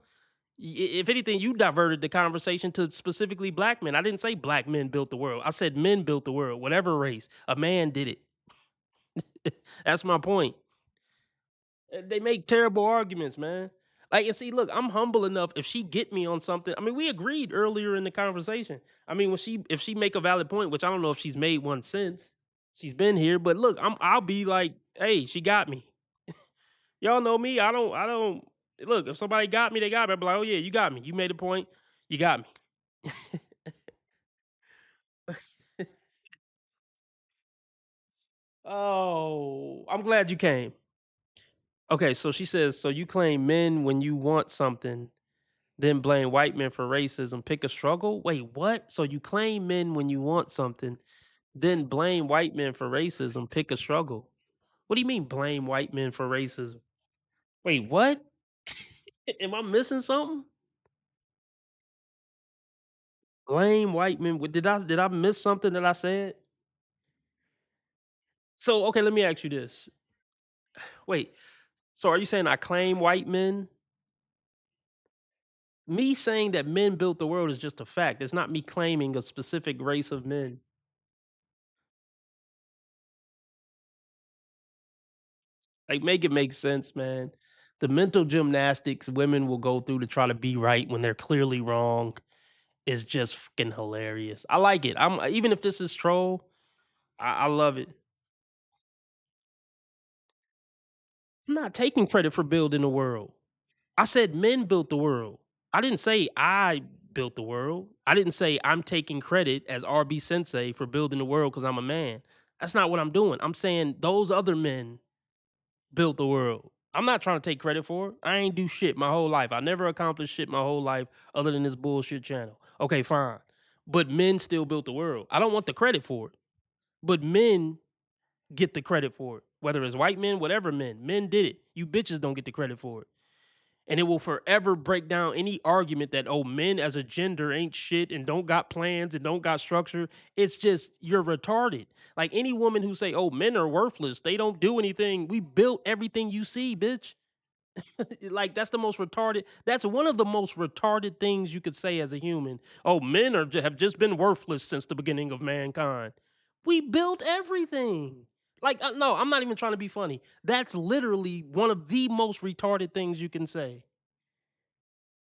[SPEAKER 7] If anything, you diverted the conversation to specifically black men. I didn't say black men built the world. I said men built the world, whatever race. A man did it. That's my point. They make terrible arguments, man. Like, and see, look, I'm humble enough. If she get me on something, I mean, we agreed earlier in the conversation. I mean, if she make a valid point, which I don't know if she's made one since she's been here, but look, I'll be like, hey, she got me. Y'all know me. I don't look, if somebody got me, they got me. I'll be like, oh yeah, you got me. You made a point. You got me. Oh, I'm glad you came. Okay, so she says, so you claim men when you want something, then blame white men for racism, pick a struggle? Wait, what? So you claim men when you want something, then blame white men for racism, pick a struggle. What do you mean blame white men for racism? Wait, what? Am I missing something? Lame white men. Did I miss something that I said? So okay, let me ask you this. Wait. So are you saying I claim white men? Me saying that men built the world is just a fact. It's not me claiming a specific race of men. Like, make it make sense, man. The mental gymnastics women will go through to try to be right when they're clearly wrong is just fucking hilarious. I like it. I'm even if this is troll, I love it. I'm not taking credit for building the world. I said men built the world. I didn't say I built the world. I didn't say I'm taking credit as RB Sensei for building the world because I'm a man. That's not what I'm doing. I'm saying those other men built the world. I'm not trying to take credit for it. I ain't do shit my whole life. I never accomplished shit my whole life other than this bullshit channel. Okay, fine. But men still built the world. I don't want the credit for it. But men get the credit for it. Whether it's white men, whatever men did it. You bitches don't get the credit for it. And it will forever break down any argument that, oh, men as a gender ain't shit and don't got plans and don't got structure. It's just you're retarded. Like any woman who say, oh, men are worthless, they don't do anything. We built everything you see, bitch. Like that's the most retarded. That's one of the most retarded things you could say as a human. Oh, men have just been worthless since the beginning of mankind. We built everything. Like no, I'm not even trying to be funny. That's literally one of the most retarded things you can say.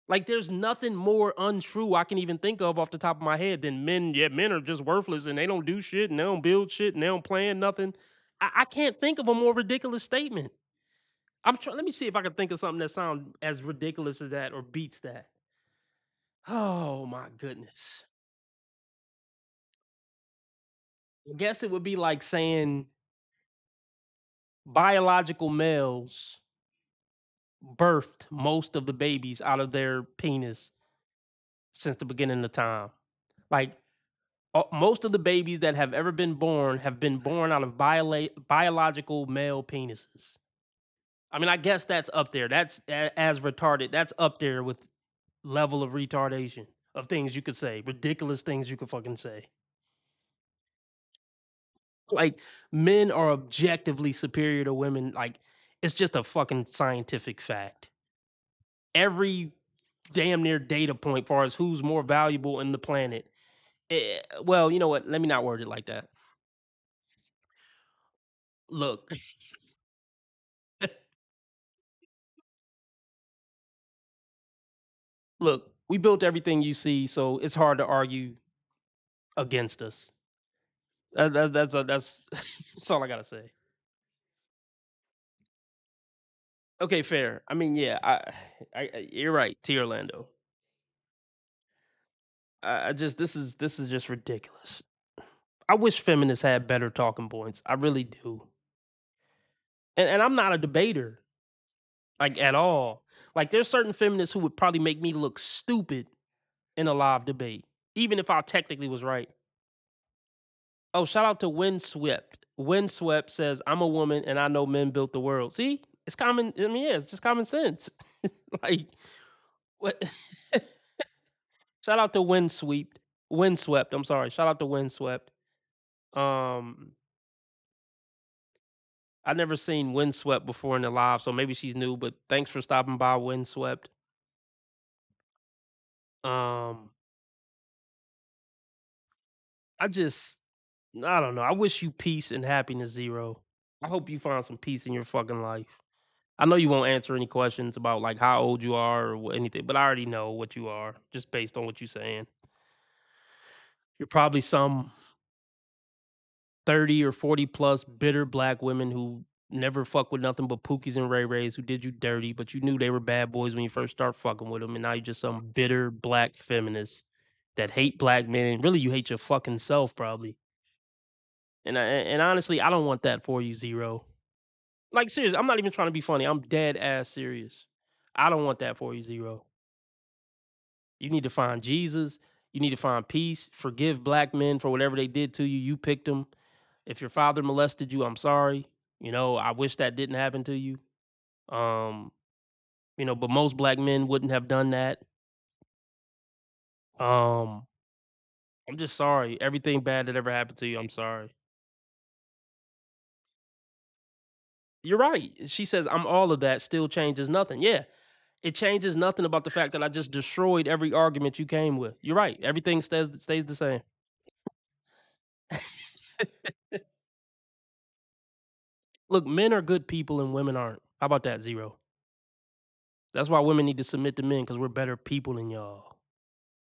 [SPEAKER 7] Like there's nothing more untrue I can even think of off the top of my head than men. Yeah, men are just worthless and they don't do shit and they don't build shit and they don't plan nothing. I can't think of a more ridiculous statement. I'm trying. Let me see if I can think of something that sounds as ridiculous as that or beats that. Oh my goodness. I guess it would be like saying biological males birthed most of the babies out of their penis since the beginning of time. Like most of the babies that have been born out of biological male penises. I mean, I guess that's up there. That's as retarded. That's up there with level of retardation of things you could say, ridiculous things you could fucking say. Like men are objectively superior to women. Like it's just a fucking scientific fact. Every damn near data point far as who's more valuable in the planet. Well, you know what? Let me not word it like that. Look, look, we built everything you see, so it's hard to argue against us. That's that's all I gotta say. Okay, fair. I mean, yeah, you're right, T Orlando. I just this is just ridiculous. I wish feminists had better talking points. I really do. And I'm not a debater, like at all. Like there's certain feminists who would probably make me look stupid in a live debate, even if I technically was right. Oh, shout out to Windswept. Windswept says, I'm a woman and I know men built the world. See? It's common. I mean, yeah, it's just common sense. Like what shout out to Windswept. Windswept. I'm sorry. Shout out to Windswept. Um I never seen Windswept before in the live, so maybe she's new, but thanks for stopping by, Windswept. Um, I just I don't know. I wish you peace and happiness, Zero. I hope you find some peace in your fucking life. I know you won't answer any questions about like how old you are or anything, but I already know what you are just based on what you're saying. You're probably some 30 or 40 plus bitter black women who never fuck with nothing but Pookies and Ray Rays who did you dirty, but you knew they were bad boys when you first start fucking with them, and now you're just some bitter black feminist that hate black men, and really you hate your fucking self probably. And honestly, I don't want that for you, Zero. Like serious, I'm not even trying to be funny. I'm dead ass serious. I don't want that for you, Zero. You need to find Jesus. You need to find peace. Forgive black men for whatever they did to you. You picked them. If your father molested you, I'm sorry. You know, I wish that didn't happen to you. Um, you know, but most black men wouldn't have done that. Um, I'm just sorry. Everything bad that ever happened to you, I'm sorry. You're right. She says, "I'm all of that, still changes nothing." Yeah, it changes nothing about the fact that I just destroyed every argument you came with. You're right. Everything stays the same. Look, men are good people and women aren't. How about that, Zero? That's why women need to submit to men because we're better people than y'all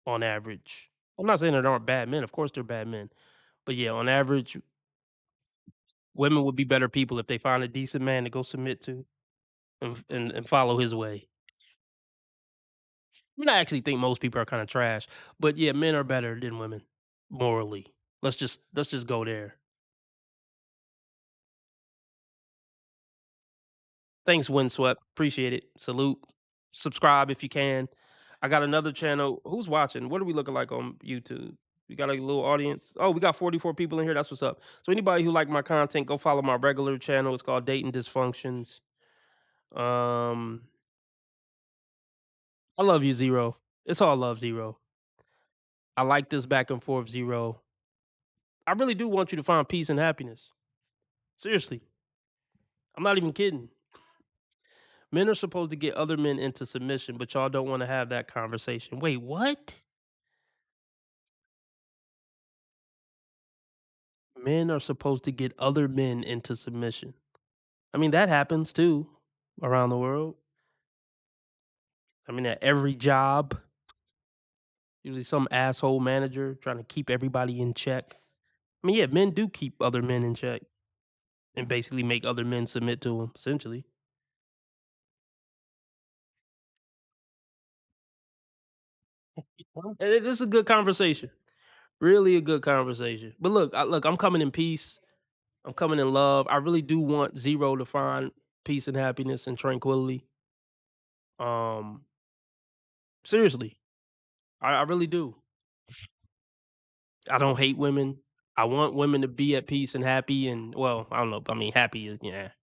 [SPEAKER 7] on average. I'm not saying there aren't bad men. Of course, they're bad men. But yeah, on average, women would be better people if they find a decent man to go submit to and follow his way. I mean, I actually think most people are kind of trash, but yeah, men are better than women morally. Let's just go there. Thanks, Windswept. Appreciate it. Salute. Subscribe if you can. I got another channel. Who's watching? What are we looking like on YouTube? We got a little audience. Oh, we got 44 people in here. That's what's up. So anybody who like my content, go follow my regular channel. It's called Dating Dysfunctions. Um, I love you, Zero. It's all love, Zero. I like this back and forth, Zero. I really do want you to find peace and happiness. Seriously. I'm not even kidding. Men are supposed to get other men into submission, but y'all don't want to have that conversation. Wait, what? Men are supposed to get other men into submission. I mean, that happens too around the world. I mean, at every job, usually some asshole manager trying to keep everybody in check. I mean, yeah, men do keep other men in check and basically make other men submit to them, essentially. This is a good conversation. Really a good conversation. But look, I'm coming in peace. I'm coming in love. I really do want Zero to find peace and happiness and tranquility. Um, seriously, I really do. I don't hate women. I want women to be at peace and happy and well, I don't know. I mean, happy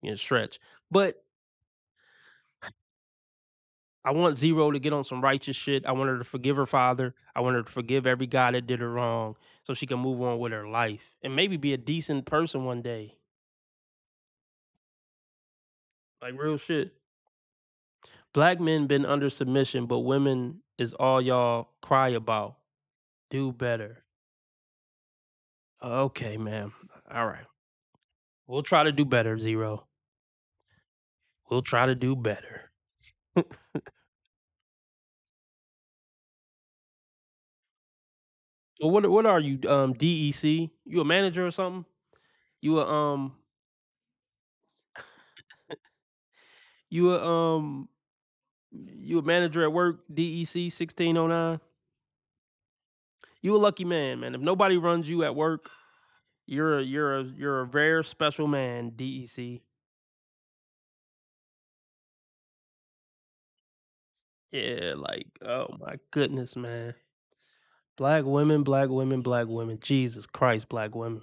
[SPEAKER 7] is stretch. But I want Zero to get on some righteous shit. I want her to forgive her father. I want her to forgive every guy that did her wrong so she can move on with her life and maybe be a decent person one day. Like real shit. Black men been under submission, but women is all y'all cry about. Do better. Okay, ma'am. All right. We'll try to do better, Zero. We'll try to do better. Well, what are you? DEC? You a manager or something? You a you a you a manager at work? DEC 1609. You a lucky man. If nobody runs you at work, you're a rare special man. DEC. Yeah, like oh my goodness, man. Black women, black women, black women. Jesus Christ, black women.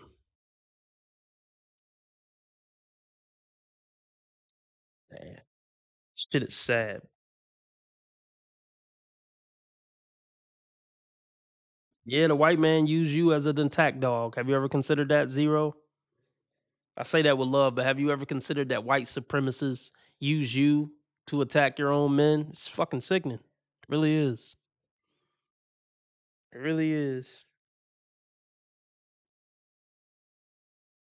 [SPEAKER 7] Man, shit is sad. Yeah, the white man use you as an attack dog. Have you ever considered that, Zero? I say that with love, but have you ever considered that white supremacists use you to attack your own men? It's fucking sickening. It really is. It really is.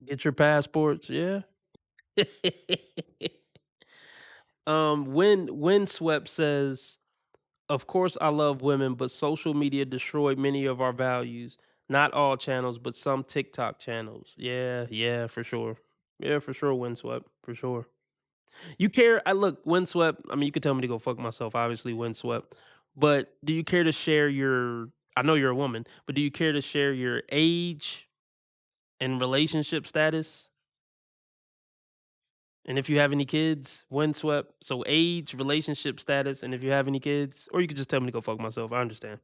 [SPEAKER 7] Get your passports, yeah. When Windswept says, "Of course I love women, but social media destroyed many of our values. Not all channels, but some TikTok channels." Yeah, yeah, for sure. Yeah, for sure, Windswept, for sure. You care? I look, Windswept. I mean, you could tell me to go fuck myself. Obviously, Windswept. But do you care to share your? I know you're a woman, but do you care to share your age and relationship status? And if you have any kids, Windswept. So age, relationship status, and if you have any kids, or you could just tell me to go fuck myself. I understand.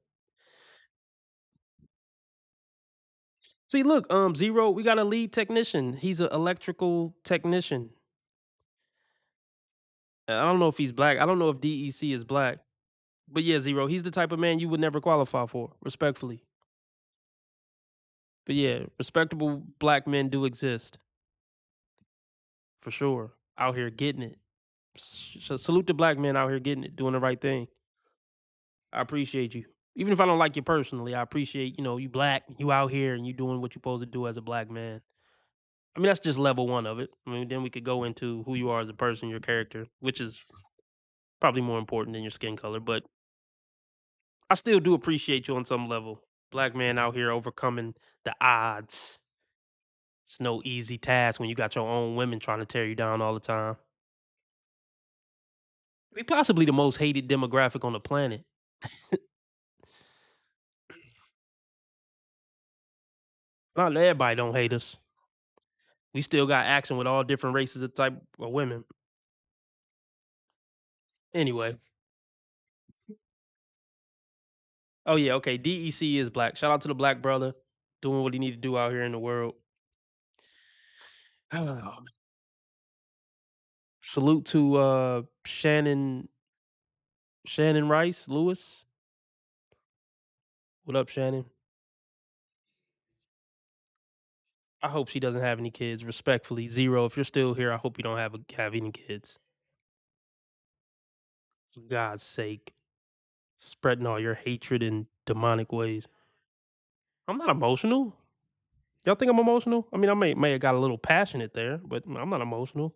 [SPEAKER 7] See, look, Zero, we got a lead technician. He's an electrical technician. I don't know if he's black. I don't know if DEC is black. But yeah, Zero, he's the type of man you would never qualify for, respectfully. But yeah, respectable black men do exist for sure. Out here getting it. So salute to black men out here getting it, doing the right thing. I appreciate you. Even if I don't like you personally, I appreciate, you black, you out here and you doing what you're supposed to do as a black man. I mean, that's just level one of it. I mean, then we could go into who you are as a person, your character, which is probably more important than your skin color. But I still do appreciate you on some level. Black man out here overcoming the odds. It's no easy task when you got your own women trying to tear you down all the time. We possibly the most hated demographic on the planet. Not everybody don't hate us. We still got action with all different races of type of women. Anyway. Oh yeah, okay. DEC is black. Shout out to the black brother doing what he need to do out here in the world. Salute to Shannon Rice Lewis. What up, Shannon? I hope she doesn't have any kids. Respectfully, Zero. If you're still here, I hope you don't have any kids. For God's sake, spreading all your hatred in demonic ways. I'm not emotional. Y'all think I'm emotional? I mean, I may have got a little passionate there, but I'm not emotional.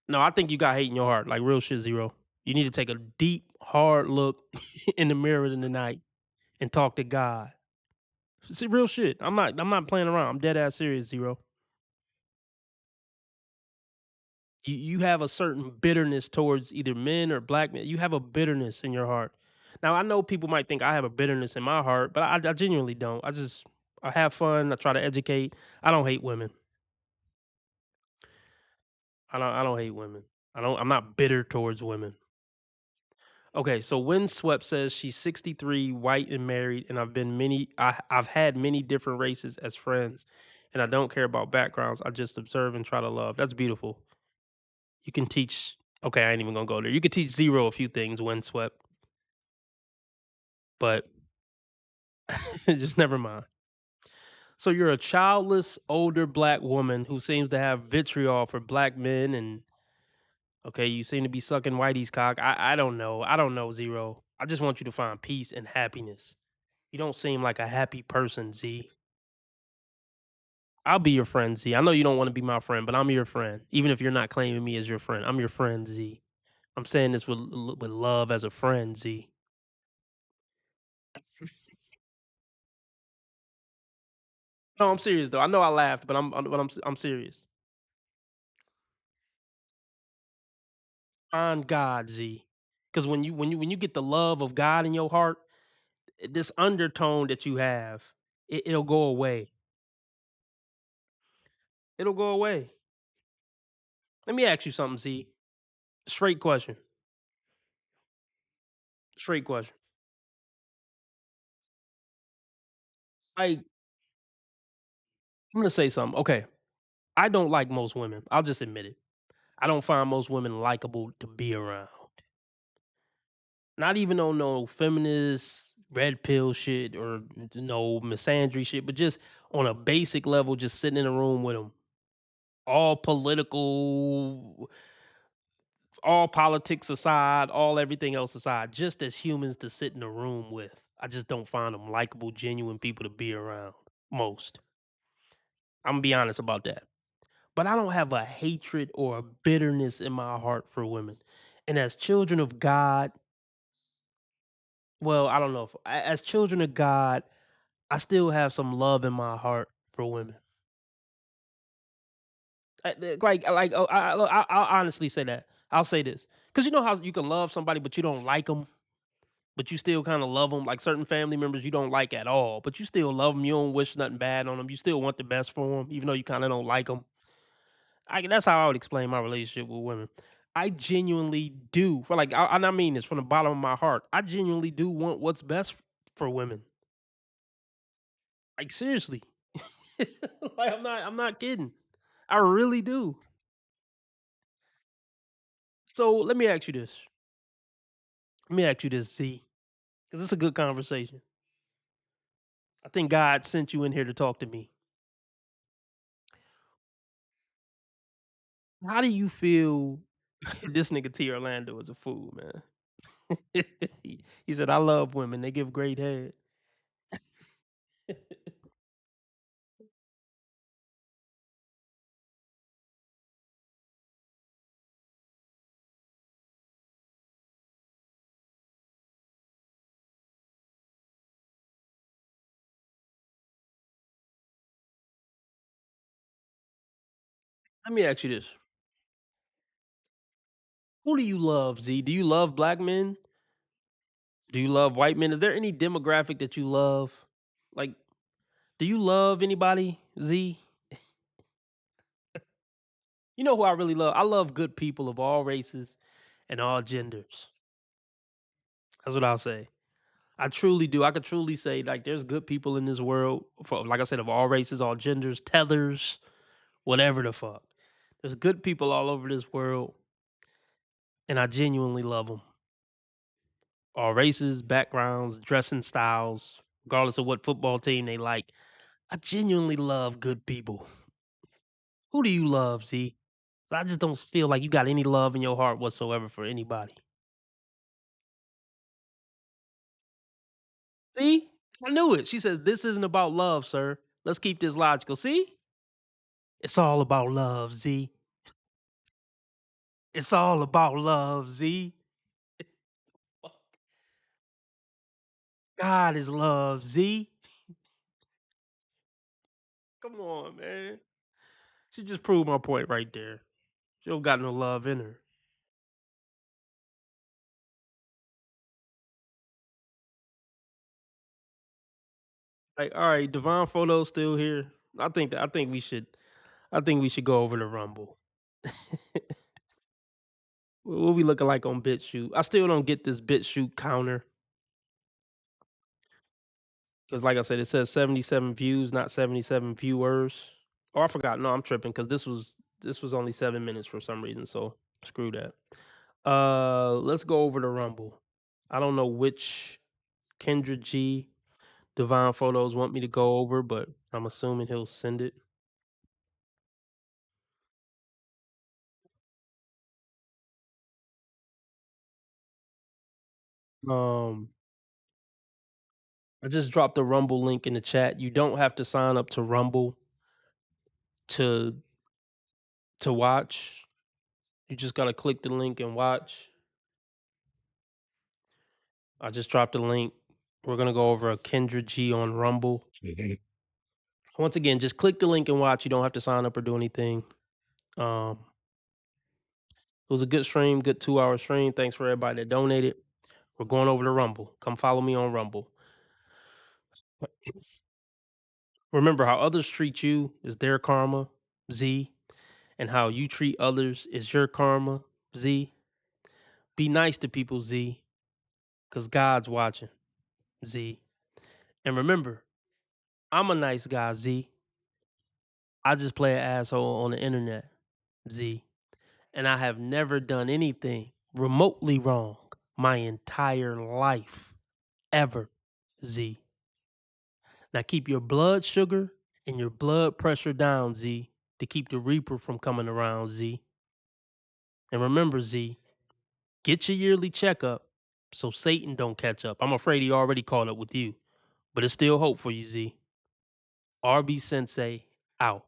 [SPEAKER 7] No, I think you got hate in your heart, like real shit, Zero. You need to take a deep, hard look in the mirror in the night and talk to God. See, real shit. I'm not playing around. I'm dead ass serious, Zero. You have a certain bitterness towards either men or black men. You have a bitterness in your heart. Now I know people might think I have a bitterness in my heart, but I genuinely don't. I have fun. I try to educate. I don't hate women. I don't hate women. I'm not bitter towards women. Okay, so Windswept says she's 63, white and married, and I've had many different races as friends, and I don't care about backgrounds. I just observe and try to love. That's beautiful. You can teach. Okay, I ain't even gonna go there. You could teach Zero a few things, Windswept, but just never mind. So you're a childless older black woman who seems to have vitriol for black men, and okay, you seem to be sucking Whitey's cock. I don't know. I don't know, Zero. I just want you to find peace and happiness. You don't seem like a happy person, Z. I'll be your friend, Z. I know you don't want to be my friend, but I'm your friend. Even if you're not claiming me as your friend, I'm your friend, Z. I'm saying this with love as a friend, Z. No, I'm serious though. I know I laughed, but I'm serious. Find God, Z. Because when you get the love of God in your heart, this undertone that you have, it'll go away. It'll go away. Let me ask you something, Z. Straight question. Straight question. Like, I'm gonna say something. Okay. I don't like most women. I'll just admit it. I don't find most women likable to be around. Not even on no feminist red pill shit or no misandry shit, but just on a basic level, just sitting in a room with them. All political, all politics aside, all everything else aside, just as humans to sit in a room with. I just don't find them likable, genuine people to be around. Most. I'm gonna be honest about that. But I don't have a hatred or a bitterness in my heart for women. And as children of God, well, I don't know if as children of God, I still have some love in my heart for women. I'll honestly say that. I'll say this because you know how you can love somebody but you don't like them, but you still kind of love them. Like certain family members you don't like at all, but you still love them. You don't wish nothing bad on them. You still want the best for them, even though you kind of don't like them. That's how I would explain my relationship with women. I genuinely do for and I mean this from the bottom of my heart. I genuinely do want what's best for women. Like seriously, like I'm not kidding. I really do. So let me ask you this. Let me ask you this, Z, because it's a good conversation. I think God sent you in here to talk to me. How do you feel? This nigga T Orlando is a fool, man. He said, "I love women. They give great head." Let me ask you this: who do you love, Z? Do you love black men? Do you love white men? Is there any demographic that you love? Like, do you love anybody, Z? You know who I really love? I love good people of all races and all genders. That's what I'll say. I truly do. I could truly say, like, there's good people in this world, for, like I said, of all races, all genders, tethers, whatever the fuck. There's good people all over this world, and I genuinely love them. All races, backgrounds, dressing styles, regardless of what football team they like. I genuinely love good people. Who do you love, Z? I just don't feel like you got any love in your heart whatsoever for anybody. See? I knew it. She says, "This isn't about love, sir. Let's keep this logical." See? It's all about love, Z. It's all about love, Z. God is love, Z. Come on, man. She just proved my point right there. She don't got no love in her. Like, all right, Divine Photo's still here. I think we should go over the Rumble. What we looking like on BitChute? I still don't get this BitChute counter. Because like I said, it says 77 views, not 77 viewers. Oh, I forgot. No, I'm tripping because this was only 7 minutes for some reason. So screw that. Let's go over the Rumble. I don't know which Kendra G Divine Photos want me to go over, but I'm assuming he'll send it. Um, I just dropped the Rumble link in the chat. You don't have to sign up to Rumble to watch. You just gotta click the link and watch. I just dropped the link. We're gonna go over a Kendra G on Rumble. Once again, just click the link and watch. You don't have to sign up or do anything. It was a good stream, good 2-hour stream. Thanks for everybody that donated. We're going over to Rumble. Come follow me on Rumble. Remember, how others treat you is their karma, Z, and how you treat others is your karma, Z. Be nice to people, Z, because God's watching, Z. And remember, I'm a nice guy, Z. I just play an asshole on the internet, Z. And I have never done anything remotely wrong my entire life, ever, Z. Now keep your blood sugar and your blood pressure down, Z, to keep the Reaper from coming around, Z. And remember, Z, get your yearly checkup so Satan don't catch up. I'm afraid he already caught up with you, but it's still hope for you, Z. RB Sensei out.